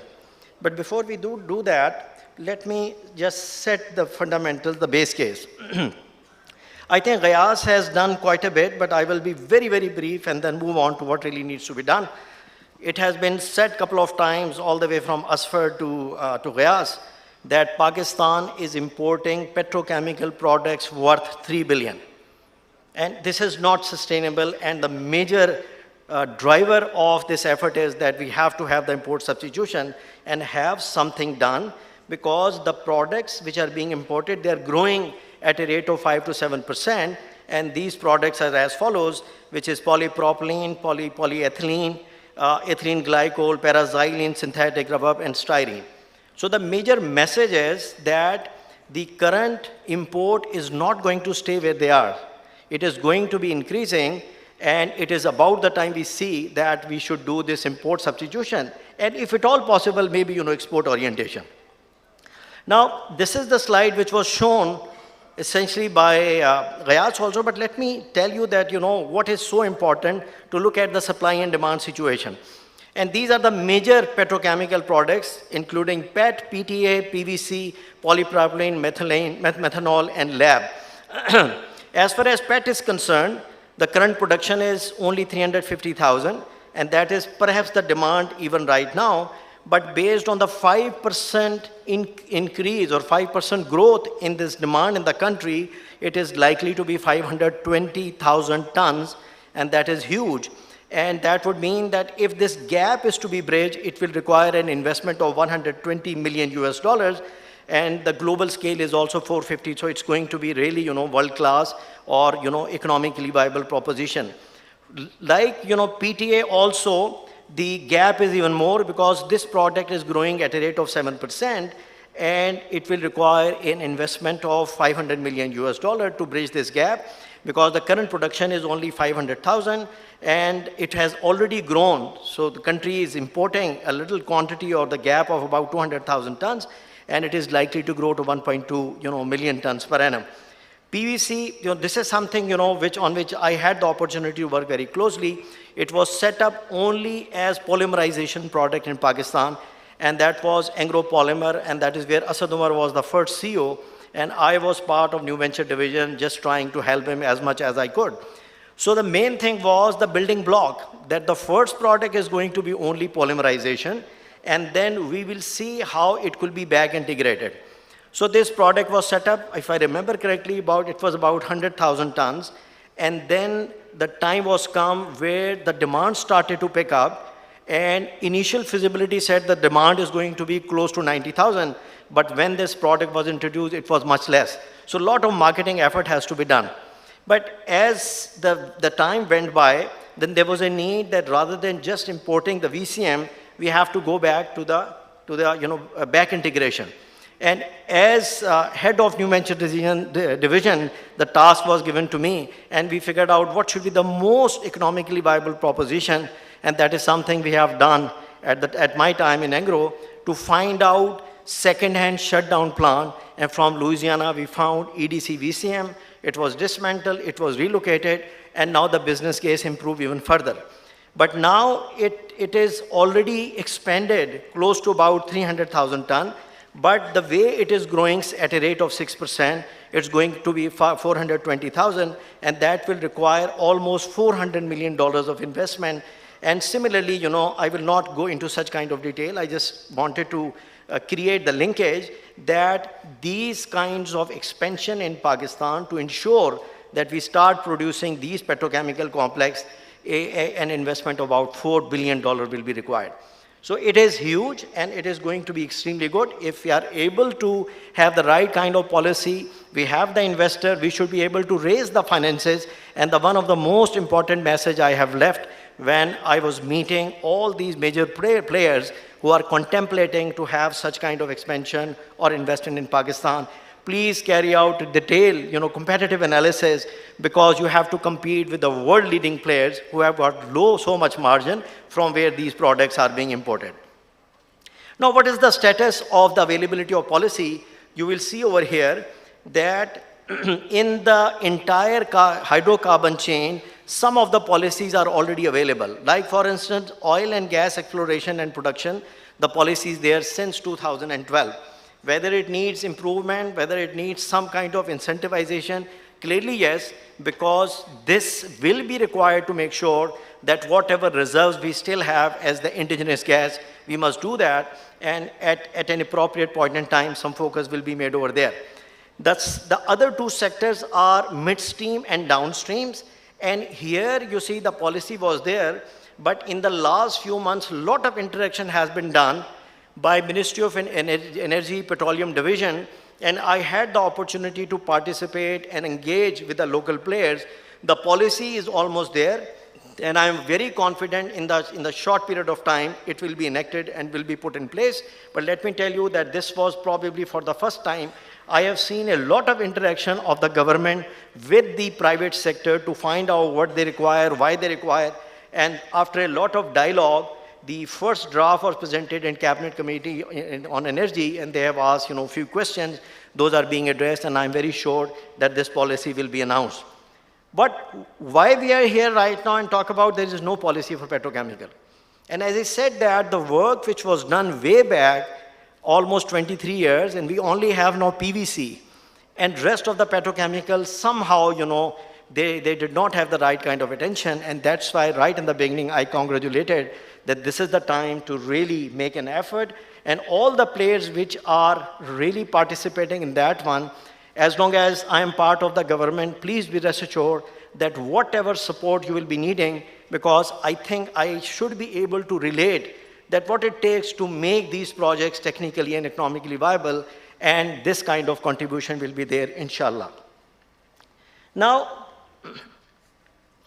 But before we do that, let me just set the fundamentals, the base case. I think Gayas has done quite a bit, but I will be very, very brief and then move on to what really needs to be done. It has been said a couple of times, all the way from Asfar to Gayas, that Pakistan is importing petrochemical products worth 3 billion. And this is not sustainable, and the major driver of this effort is that we have to have the import substitution and have something done, because the products which are being imported, they are growing at a rate of 5 to 7%. And these products are as follows, which is polypropylene, polyethylene, ethylene glycol, paraxylene, synthetic rubber, and styrene. So the major message is that the current import is not going to stay where they are. It is going to be increasing, and it is about the time we see that we should do this import substitution. And if at all possible, maybe, export orientation. Now, this is the slide which was shown essentially by Gayas also, but let me tell you that, what is so important to look at the supply and demand situation. And these are the major petrochemical products, including PET, PTA, PVC, polypropylene, methanol, and LAB. As far as PET is concerned, the current production is only 350,000, and that is perhaps the demand even right now. But based on the 5% increase or 5% growth in this demand in the country, it is likely to be 520,000 tons, and that is huge. And that would mean that if this gap is to be bridged, it will require an investment of 120 million US dollars, and the global scale is also 450, so it's going to be really, world-class or, economically viable proposition. Like, PTA also, the gap is even more because this product is growing at a rate of 7%, and it will require an investment of 500 million US dollar to bridge this gap, because the current production is only 500,000 and it has already grown. So the country is importing a little quantity or the gap of about 200,000 tons, and it is likely to grow to 1.2 million tons per annum. PVC, this is something, on which I had the opportunity to work very closely. It was set up only as polymerization product in Pakistan, and that was Angro Polymer, and that is where Asad Umar was the first CEO, and I was part of New Venture Division, just trying to help him as much as I could. So the main thing was the building block, that the first product is going to be only polymerization, and then we will see how it could be back integrated. So this product was set up, if I remember correctly, it was about 100,000 tons. And then the time was come where the demand started to pick up, and initial feasibility said the demand is going to be close to 90,000. But when this product was introduced, it was much less. So a lot of marketing effort has to be done. But as the time went by, then there was a need that rather than just importing the VCM, we have to go back to the back integration. And as head of New Venture Division, the task was given to me, and we figured out what should be the most economically viable proposition, and that is something we have done at my time in Angro, to find out second-hand shutdown plant, and from Louisiana we found EDC VCM. It was dismantled, it was relocated, and now the business case improved even further. But now it is already expanded close to about 300,000 ton. But the way it is growing at a rate of 6%, it's going to be 420,000, and that will require almost $400 million of investment. And similarly, I will not go into such kind of detail. I just wanted to create the linkage that these kinds of expansion in Pakistan to ensure that we start producing these petrochemical complex, an investment of about $4 billion will be required. So it is huge, and it is going to be extremely good. If we are able to have the right kind of policy, we have the investor, we should be able to raise the finances. And one of the most important message I have left when I was meeting all these major players who are contemplating to have such kind of expansion or investment in Pakistan, please carry out detailed, competitive analysis, because you have to compete with the world-leading players who have got so much margin from where these products are being imported. Now, what is the status of the availability of policy? You will see over here that in the entire hydrocarbon chain, some of the policies are already available. Like, for instance, oil and gas exploration and production, the policy is there since 2012. Whether it needs improvement, whether it needs some kind of incentivization, clearly yes, because this will be required to make sure that whatever reserves we still have as the indigenous gas, we must do that, and at an appropriate point in time, some focus will be made over there. The other two sectors are midstream and downstreams, and here you see the policy was there, but in the last few months, a lot of interaction has been done by Ministry of Energy Petroleum Division and I had the opportunity to participate and engage with the local players. The policy is almost there, and I am very confident in the short period of time it will be enacted and will be put in place. But let me tell you that this was probably for the first time I have seen a lot of interaction of the government with the private sector to find out what they require, why they require, and after a lot of dialogue, the first draft was presented in Cabinet Committee on Energy, and they have asked, a few questions. Those are being addressed, and I'm very sure that this policy will be announced. But why we are here right now and talk about there is no policy for petrochemical? And as I said that the work which was done way back, almost 23 years, and we only have now PVC, and rest of the petrochemicals somehow, they did not have the right kind of attention, and that's why right in the beginning I congratulated that this is the time to really make an effort, and all the players which are really participating in that one, as long as I am part of the government, please be rest assured that whatever support you will be needing, because I think I should be able to relate that what it takes to make these projects technically and economically viable, and this kind of contribution will be there, inshallah. Now,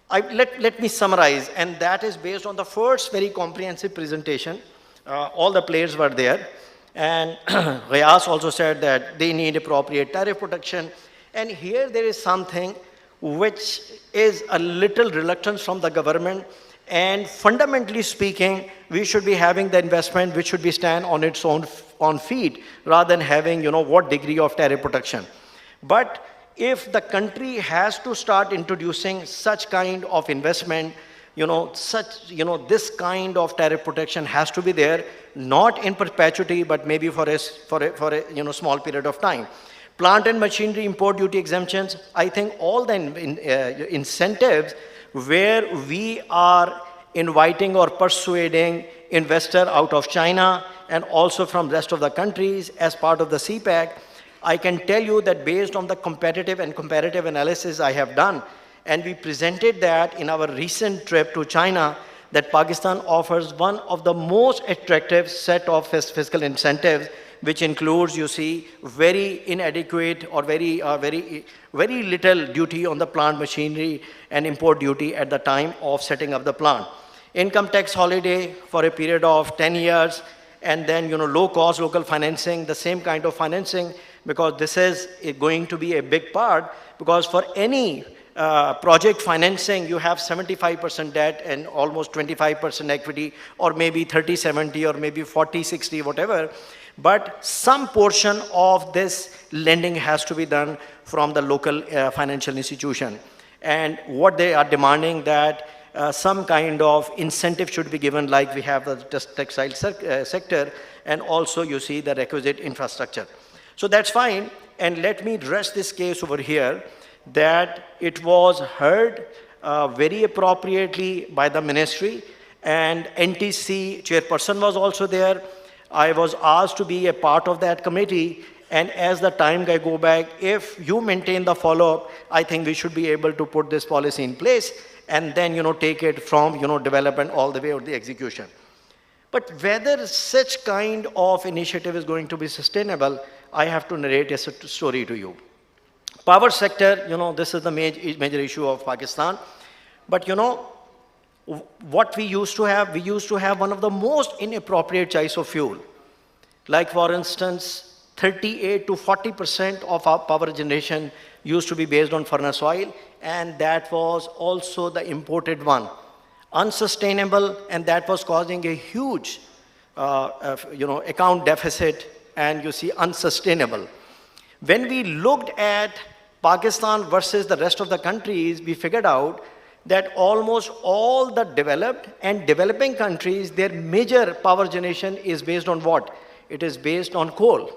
let me summarize, and that is based on the first very comprehensive presentation. All the players were there, and Ghyas also said that they need appropriate tariff protection. And here there is something which is a little reluctance from the government, and fundamentally speaking, we should be having the investment which should be stand on its own feet, rather than having, what degree of tariff protection. But if the country has to start introducing such kind of investment, this kind of tariff protection has to be there, not in perpetuity, but maybe for a small period of time. Plant and machinery import duty exemptions, I think all the incentives where we are inviting or persuading investor out of China and also from rest of the countries as part of the CPEC, I can tell you that based on the competitive and comparative analysis I have done, and we presented that in our recent trip to China, that Pakistan offers one of the most attractive set of fiscal incentives, which includes, very inadequate or very little duty on the plant machinery and import duty at the time of setting up the plant. Income tax holiday for a period of 10 years, and then, low cost local financing, the same kind of financing, because this is going to be a big part, because for any project financing, you have 75% debt and almost 25% equity, or maybe 30-70, or maybe 40-60, whatever. But some portion of this lending has to be done from the local financial institution. And what they are demanding that some kind of incentive should be given, like we have the textile sector, and also the requisite infrastructure. So that's fine, and let me address this case over here, that it was heard very appropriately by the ministry, and NTC chairperson was also there. I was asked to be a part of that committee, and as the time I go back, if you maintain the follow-up, I think we should be able to put this policy in place, and then take it from development all the way to the execution. But whether such kind of initiative is going to be sustainable, I have to narrate a story to you. Power sector, this is the major issue of Pakistan. But what we used to have one of the most inappropriate choice of fuel. Like for instance, 38 to 40% of our power generation used to be based on furnace oil, and that was also the imported one. Unsustainable, and that was causing a huge account deficit, and unsustainable. When we looked at Pakistan versus the rest of the countries, we figured out that almost all the developed and developing countries, their major power generation is based on what? It is based on coal.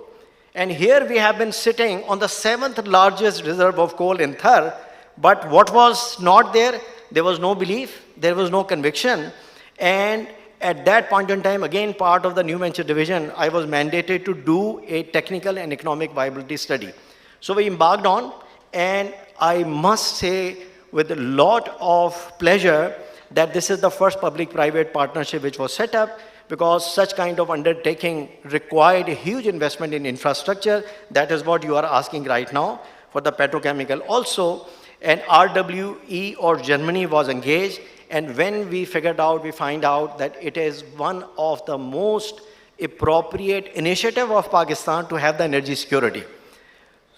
And here we have been sitting on the 7th largest reserve of coal in Thar, but what was not there? There was no belief, there was no conviction, and at that point in time, again part of the new venture division, I was mandated to do a technical and economic viability study. So we embarked on, and I must say with a lot of pleasure that this is the first public-private partnership which was set up, because such kind of undertaking required a huge investment in infrastructure. That is what you are asking right now for the petrochemical also. And RWE or Germany was engaged, and when we find out that it is one of the most appropriate initiative of Pakistan to have the energy security.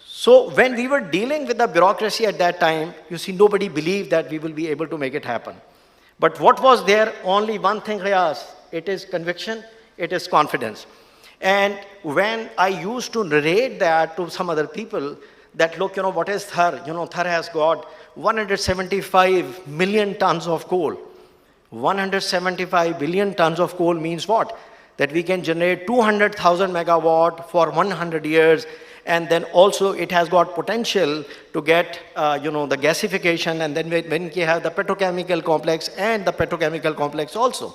So when we were dealing with the bureaucracy at that time, you see, nobody believed that we will be able to make it happen. But what was there? Only one thing, Riyaz. It is conviction, it is confidence. And when I used to narrate that to some other people, that look, what is Thar? Thar has got 175 million tons of coal. 175 billion tons of coal means what? That we can generate 200,000 megawatt for 100 years. And then also it has got potential to get, the gasification, and then when you have the petrochemical complex and the petrochemical complex also.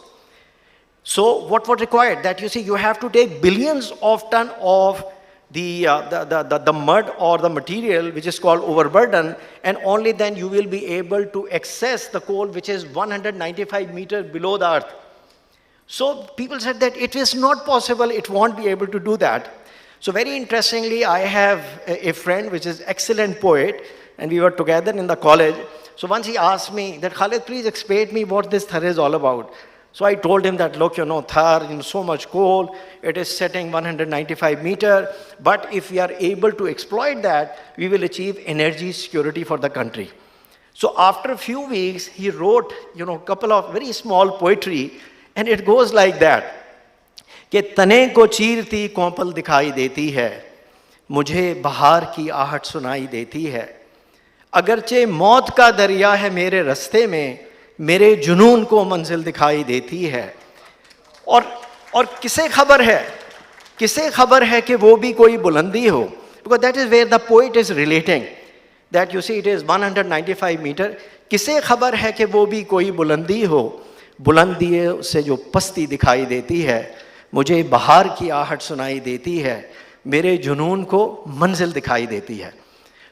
So what was required? That you see, you have to take billions of ton of the mud or the material which is called overburden, and only then you will be able to access the coal which is 195 meters below the earth. So people said that it is not possible, it won't be able to do that. So very interestingly, I have a friend which is excellent poet, and we were together in the college. So once he asked me that, Khalid, please explain me what this Thar is all about. So I told him that, look, Thar, so much coal, it is setting 195 meters, but if we are able to exploit that, we will achieve energy security for the country. So after a few weeks, he wrote, a couple of very small poetry, and it goes like that. कि तने को चीरती कोंपल दिखाई देती है, मुझे बहार की आहट सुनाई देती है, अगरचे मौत का दरिया है मेरे रास्ते में, मेरे जुनून को मंजिल दिखाई देती है. और किसे खबर है कि वो भी कोई बुलंदी हो, because that is where the poet is relating, that you see it is 195 meter. किसे खबर है कि वो भी कोई बुलंदी हो, बुलंदी से जो पस्ती दिखाई देती है, मुझे बहार की आहट सुनाई देती है, मेरे जुनून को मंजिल दिखाई देती है.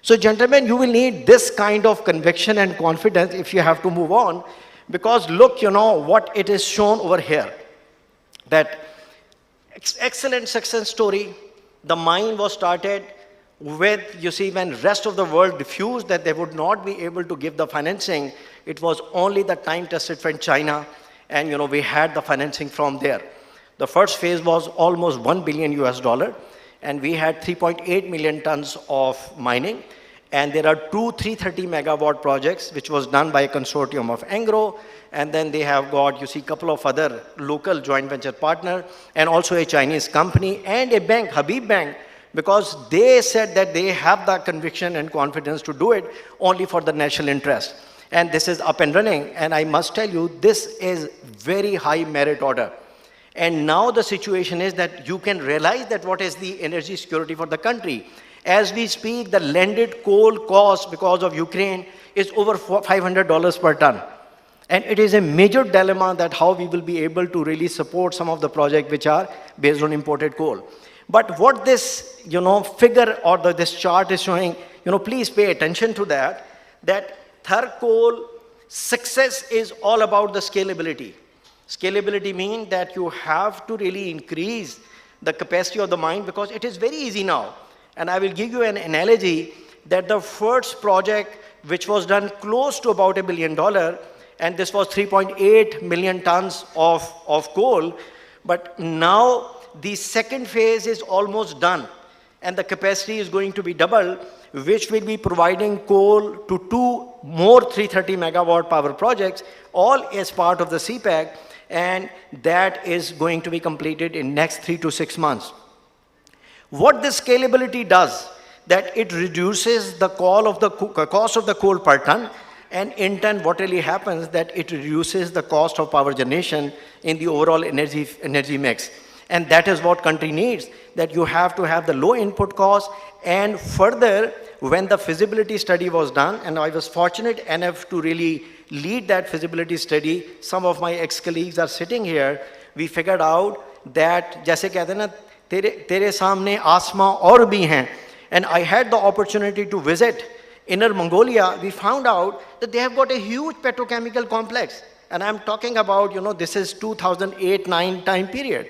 So gentlemen, you will need this kind of conviction and confidence if you have to move on, because look, what it is shown over here, that excellent success story. The mine was started with, you see, when rest of the world refused that they would not be able to give the financing, it was only the time tested from China, and we had the financing from there. The first phase was almost $1 billion, and we had 3.8 million tons of mining. And there are two 330 megawatt projects, which was done by a consortium of Angro. And then they have got, you see, a couple of other local joint venture partners, and also a Chinese company and a bank, Habib Bank, because they said that they have the conviction and confidence to do it only for the national interest. And this is up and running. And I must tell you, this is very high merit order. And now the situation is that you can realize that what is the energy security for the country. As we speak, the landed coal cost because of Ukraine is over $500 per ton. And it is a major dilemma that how we will be able to really support some of the projects which are based on imported coal. But what this, figure or this chart is showing, please pay attention to that Thar coal success is all about the scalability. Scalability means that you have to really increase the capacity of the mine, because it is very easy now. And I will give you an analogy that the first project, which was done close to about $1 billion, and this was 3.8 million tons of coal, but now the second phase is almost done, and the capacity is going to be double, which will be providing coal to two more 330 megawatt power projects, all as part of the CPEC, and that is going to be completed in next 3 to 6 months. What this scalability does, that it reduces the cost of the coal per ton, and in turn what really happens that it reduces the cost of power generation in the overall energy mix. And that is what country needs, that you have to have the low input cost. And further, when the feasibility study was done, and I was fortunate enough to really lead that feasibility study, some of my ex-colleagues are sitting here, we figured out that, जैसे कहते हैं ना, तेरे सामने आसमां और भी हैं. And I had the opportunity to visit Inner Mongolia. We found out that they have got a huge petrochemical complex. And I'm talking about, this is 2008-9 time period.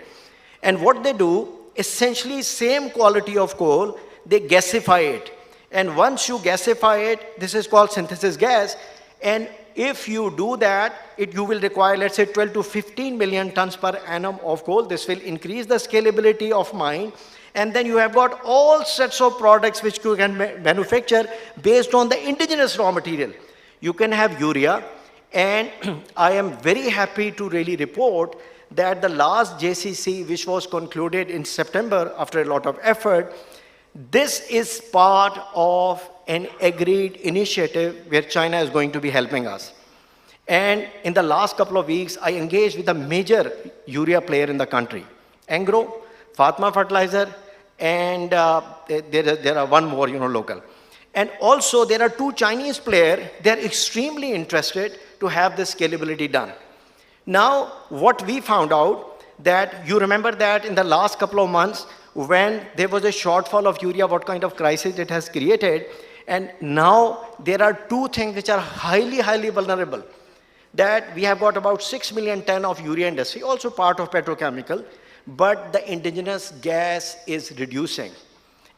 And what they do, essentially same quality of coal, they gasify it. And once you gasify it, this is called synthesis gas. And if you do that, you will require, let's say, 12 to 15 million tons per annum of coal. This will increase the scalability of mine. And then you have got all sets of products which you can manufacture based on the indigenous raw material. You can have urea. And I am very happy to really report that the last JCC, which was concluded in September after a lot of effort, this is part of an agreed initiative where China is going to be helping us. And in the last couple of weeks, I engaged with a major urea player in the country, Angro, Fatma Fertilizer, and there are one more, local. And also there are two Chinese players. They're extremely interested to have this scalability done. Now, what we found out, that you remember that in the last couple of months, when there was a shortfall of urea, what kind of crisis it has created. And now there are two things which are highly, highly vulnerable. That we have got about 6 million ton of urea industry, also part of petrochemical, but the indigenous gas is reducing.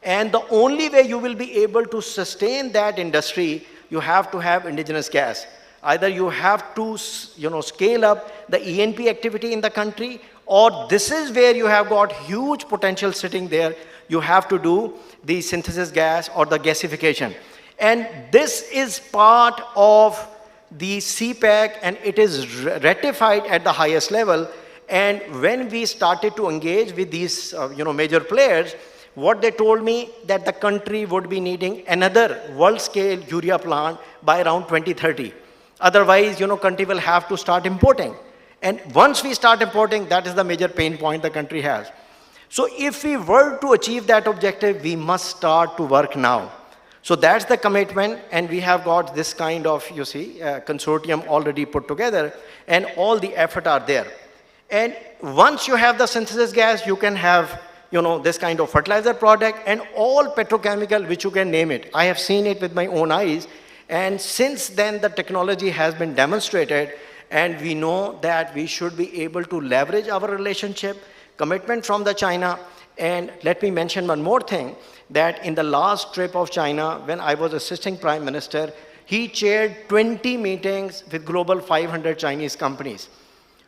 And the only way you will be able to sustain that industry, you have to have indigenous gas. Either you have to, scale up the E&P activity in the country, or this is where you have got huge potential sitting there. You have to do the synthesis gas or the gasification. And this is part of the CPEC, and it is ratified at the highest level. And when we started to engage with these major players, what they told me, that the country would be needing another world-scale urea plant by around 2030. Otherwise, country will have to start importing. And once we start importing, that is the major pain point the country has. So if we were to achieve that objective, we must start to work now. So that's the commitment, and we have got this kind of, consortium already put together, and all the effort are there. And once you have the synthesis gas, you can have, this kind of fertilizer product and all petrochemical, which you can name it. I have seen it with my own eyes. And since then, the technology has been demonstrated, and we know that we should be able to leverage our relationship, commitment from the China. And let me mention one more thing, that in the last trip of China, when I was assisting Prime Minister, he chaired 20 meetings with global 500 Chinese companies.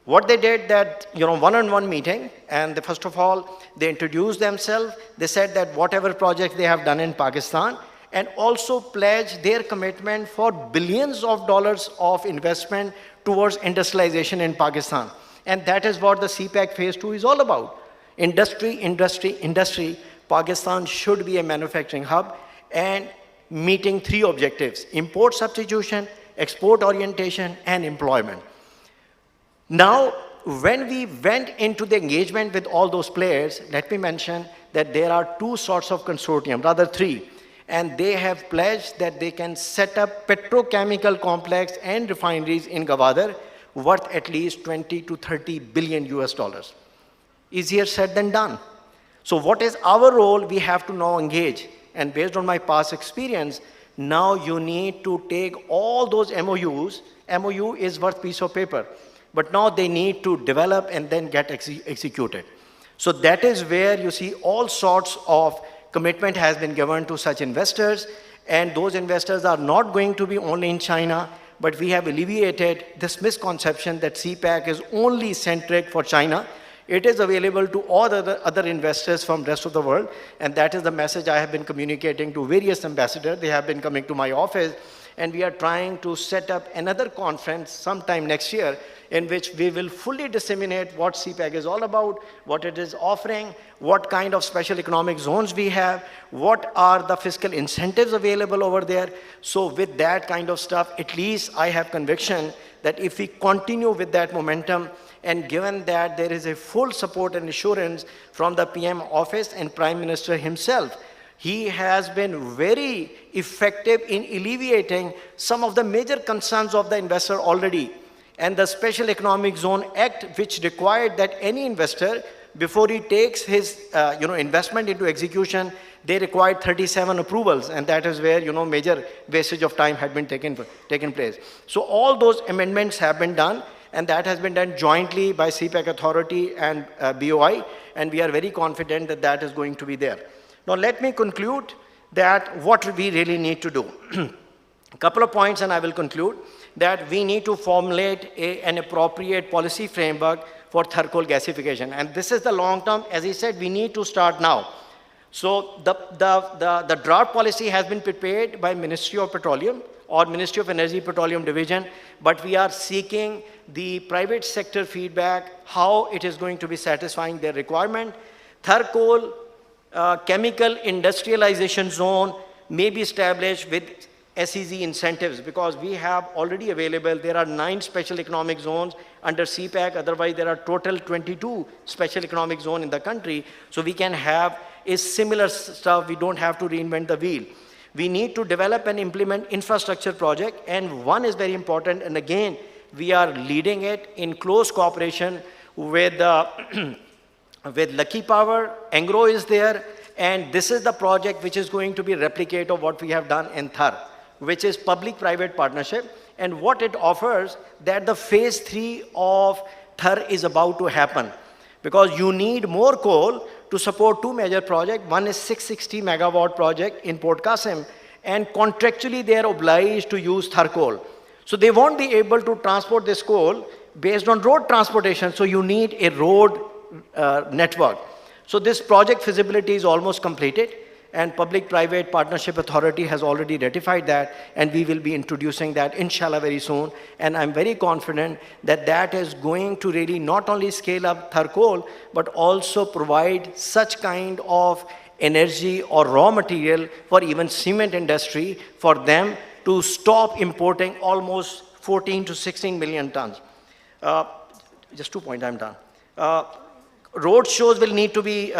What they did, that, one-on-one meeting, and first of all, they introduced themselves. They said that whatever project they have done in Pakistan, and also pledged their commitment for billions of dollars of investment towards industrialization in Pakistan. And that is what the CPEC Phase 2 is all about. Industry, industry, industry. Pakistan should be a manufacturing hub, and meeting three objectives: import substitution, export orientation, and employment. Now, when we went into the engagement with all those players, let me mention that there are two sorts of consortium, rather three. And they have pledged that they can set up petrochemical complex and refineries in Gwadar worth at least 20 to 30 billion US dollars. Easier said than done. So what is our role? We have to now engage. And based on my past experience, now you need to take all those MOUs. MOU is worth piece of paper. But now they need to develop and then get executed. So that is where you see all sorts of commitment has been given to such investors, and those investors are not going to be only in China, but we have alleviated this misconception that CPEC is only centric for China. It is available to all other investors from the rest of the world, and that is the message I have been communicating to various ambassadors. They have been coming to my office, and we are trying to set up another conference sometime next year in which we will fully disseminate what CPEC is all about, what it is offering, what kind of special economic zones we have, what are the fiscal incentives available over there. So with that kind of stuff, at least I have conviction that if we continue with that momentum, and given that there is a full support and assurance from the PM office and Prime Minister himself, he has been very effective in alleviating some of the major concerns of the investor already. And the Special Economic Zone Act, which required that any investor, before he takes his investment into execution, they required 37 approvals, and that is where major wastage of time had been taken place. So all those amendments have been done, and that has been done jointly by CPEC Authority and BOI, and we are very confident that that is going to be there. Now let me conclude that what we really need to do. A couple of points and I will conclude, that we need to formulate an appropriate policy framework for Thar coal gasification. And this is the long term, as I said, we need to start now. So the draft policy has been prepared by Ministry of Petroleum or Ministry of Energy Petroleum Division, but we are seeking the private sector feedback, how it is going to be satisfying their requirement. Thar coal chemical industrialization zone may be established with SEZ incentives, because we have already available, there are 9 special economic zones under CPEC, otherwise there are total 22 special economic zones in the country, so we can have a similar stuff, we don't have to reinvent the wheel. We need to develop and implement infrastructure project, and one is very important, and again, we are leading it in close cooperation with with Lucky Power. Engro is there, and this is the project which is going to be replicate of what we have done in Thar, which is public-private partnership, and what it offers, that the phase 3 of Thar is about to happen, because you need more coal to support 2 major projects. One is 660 megawatt project in Port Qasim, and contractually they are obliged to use Thar coal. So they won't be able to transport this coal based on road transportation, so you need a road network. So this project feasibility is almost completed, and Public-Private Partnership Authority has already ratified that, and we will be introducing that inshallah very soon. And I'm very confident that that is going to really not only scale up Thar coal, but also provide such kind of energy or raw material for even cement industry, for them to stop importing almost 14 to 16 million tons. Just 2 points, I'm done. Road shows will need to be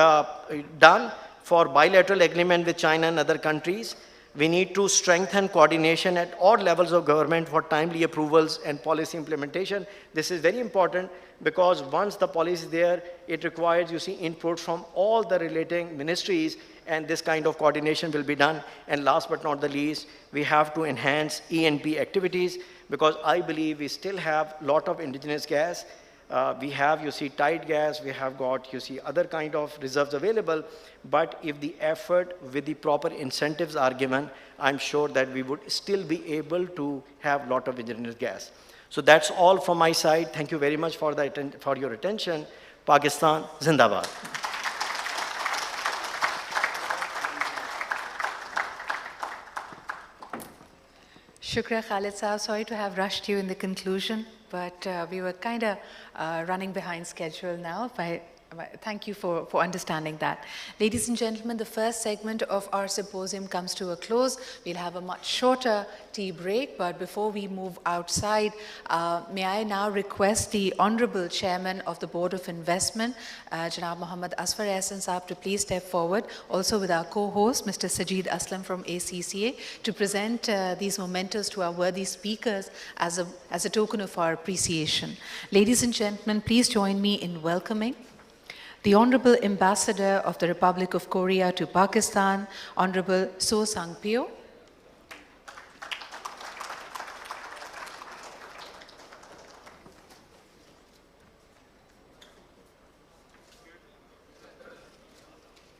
done for bilateral agreement with China and other countries. We need to strengthen coordination at all levels of government for timely approvals and policy implementation. This is very important, because once the policy is there, it requires, you see, input from all the relating ministries, and this kind of coordination will be done. And last but not the least, we have to enhance E&P activities, because I believe we still have a lot of indigenous gas. We have, you see, tight gas, we have got, you see, other kind of reserves available, but if the effort with the proper incentives are given, I'm sure that we would still be able to have a lot of indigenous gas. So that's all from my side. Thank you very much for your attention. Pakistan, Zindabad. Shukriya Khalid Saab, sorry to have rushed you in the conclusion, but we were kind of running behind schedule now. Thank you for understanding that. Ladies and gentlemen, the first segment of our symposium comes to a close. We'll have a much shorter tea break, but before we move outside, may I now request the Honorable Chairman of the Board of Investment, Janab Mohammad Asfar Ehsan Saab, to please step forward, also with our co-host, Mr. Sajid Aslam from ACCA, to present these mementos to our worthy speakers as a token of our appreciation. Ladies and gentlemen, please join me in welcoming the Honorable Ambassador of the Republic of Korea to Pakistan, Honorable So Sang-pyo.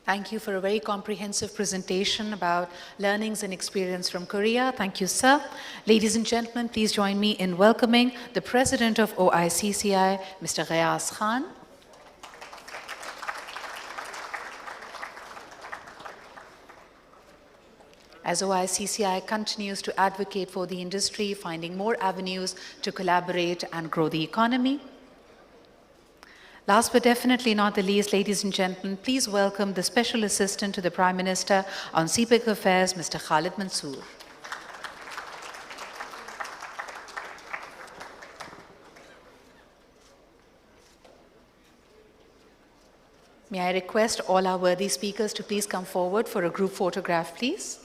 Thank you for a very comprehensive presentation about learnings and experience from Korea. Thank you, sir. Ladies and gentlemen, please join me in welcoming the President of OICCI, Mr. Ghayas Khan. As OICCI continues to advocate for the industry, finding more avenues to collaborate and grow the economy. Last but definitely not the least, ladies and gentlemen, please welcome the Special Assistant to the Prime Minister on CPEC Affairs, Mr. Khalid Mansoor. May I request all our worthy speakers to please come forward for a group photograph, please.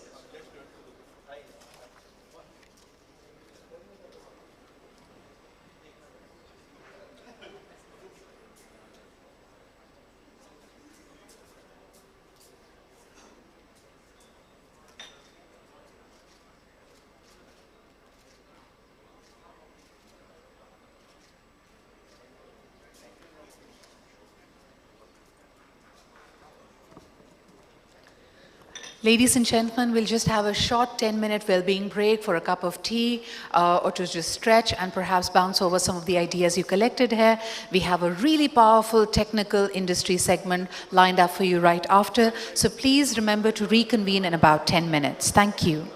Ladies and gentlemen, we'll just have a short 10-minute well-being break for a cup of tea or to just stretch and perhaps bounce over some of the ideas you collected here. We have a really powerful technical industry segment lined up for you right after. So please remember to reconvene in about 10 minutes. Thank you.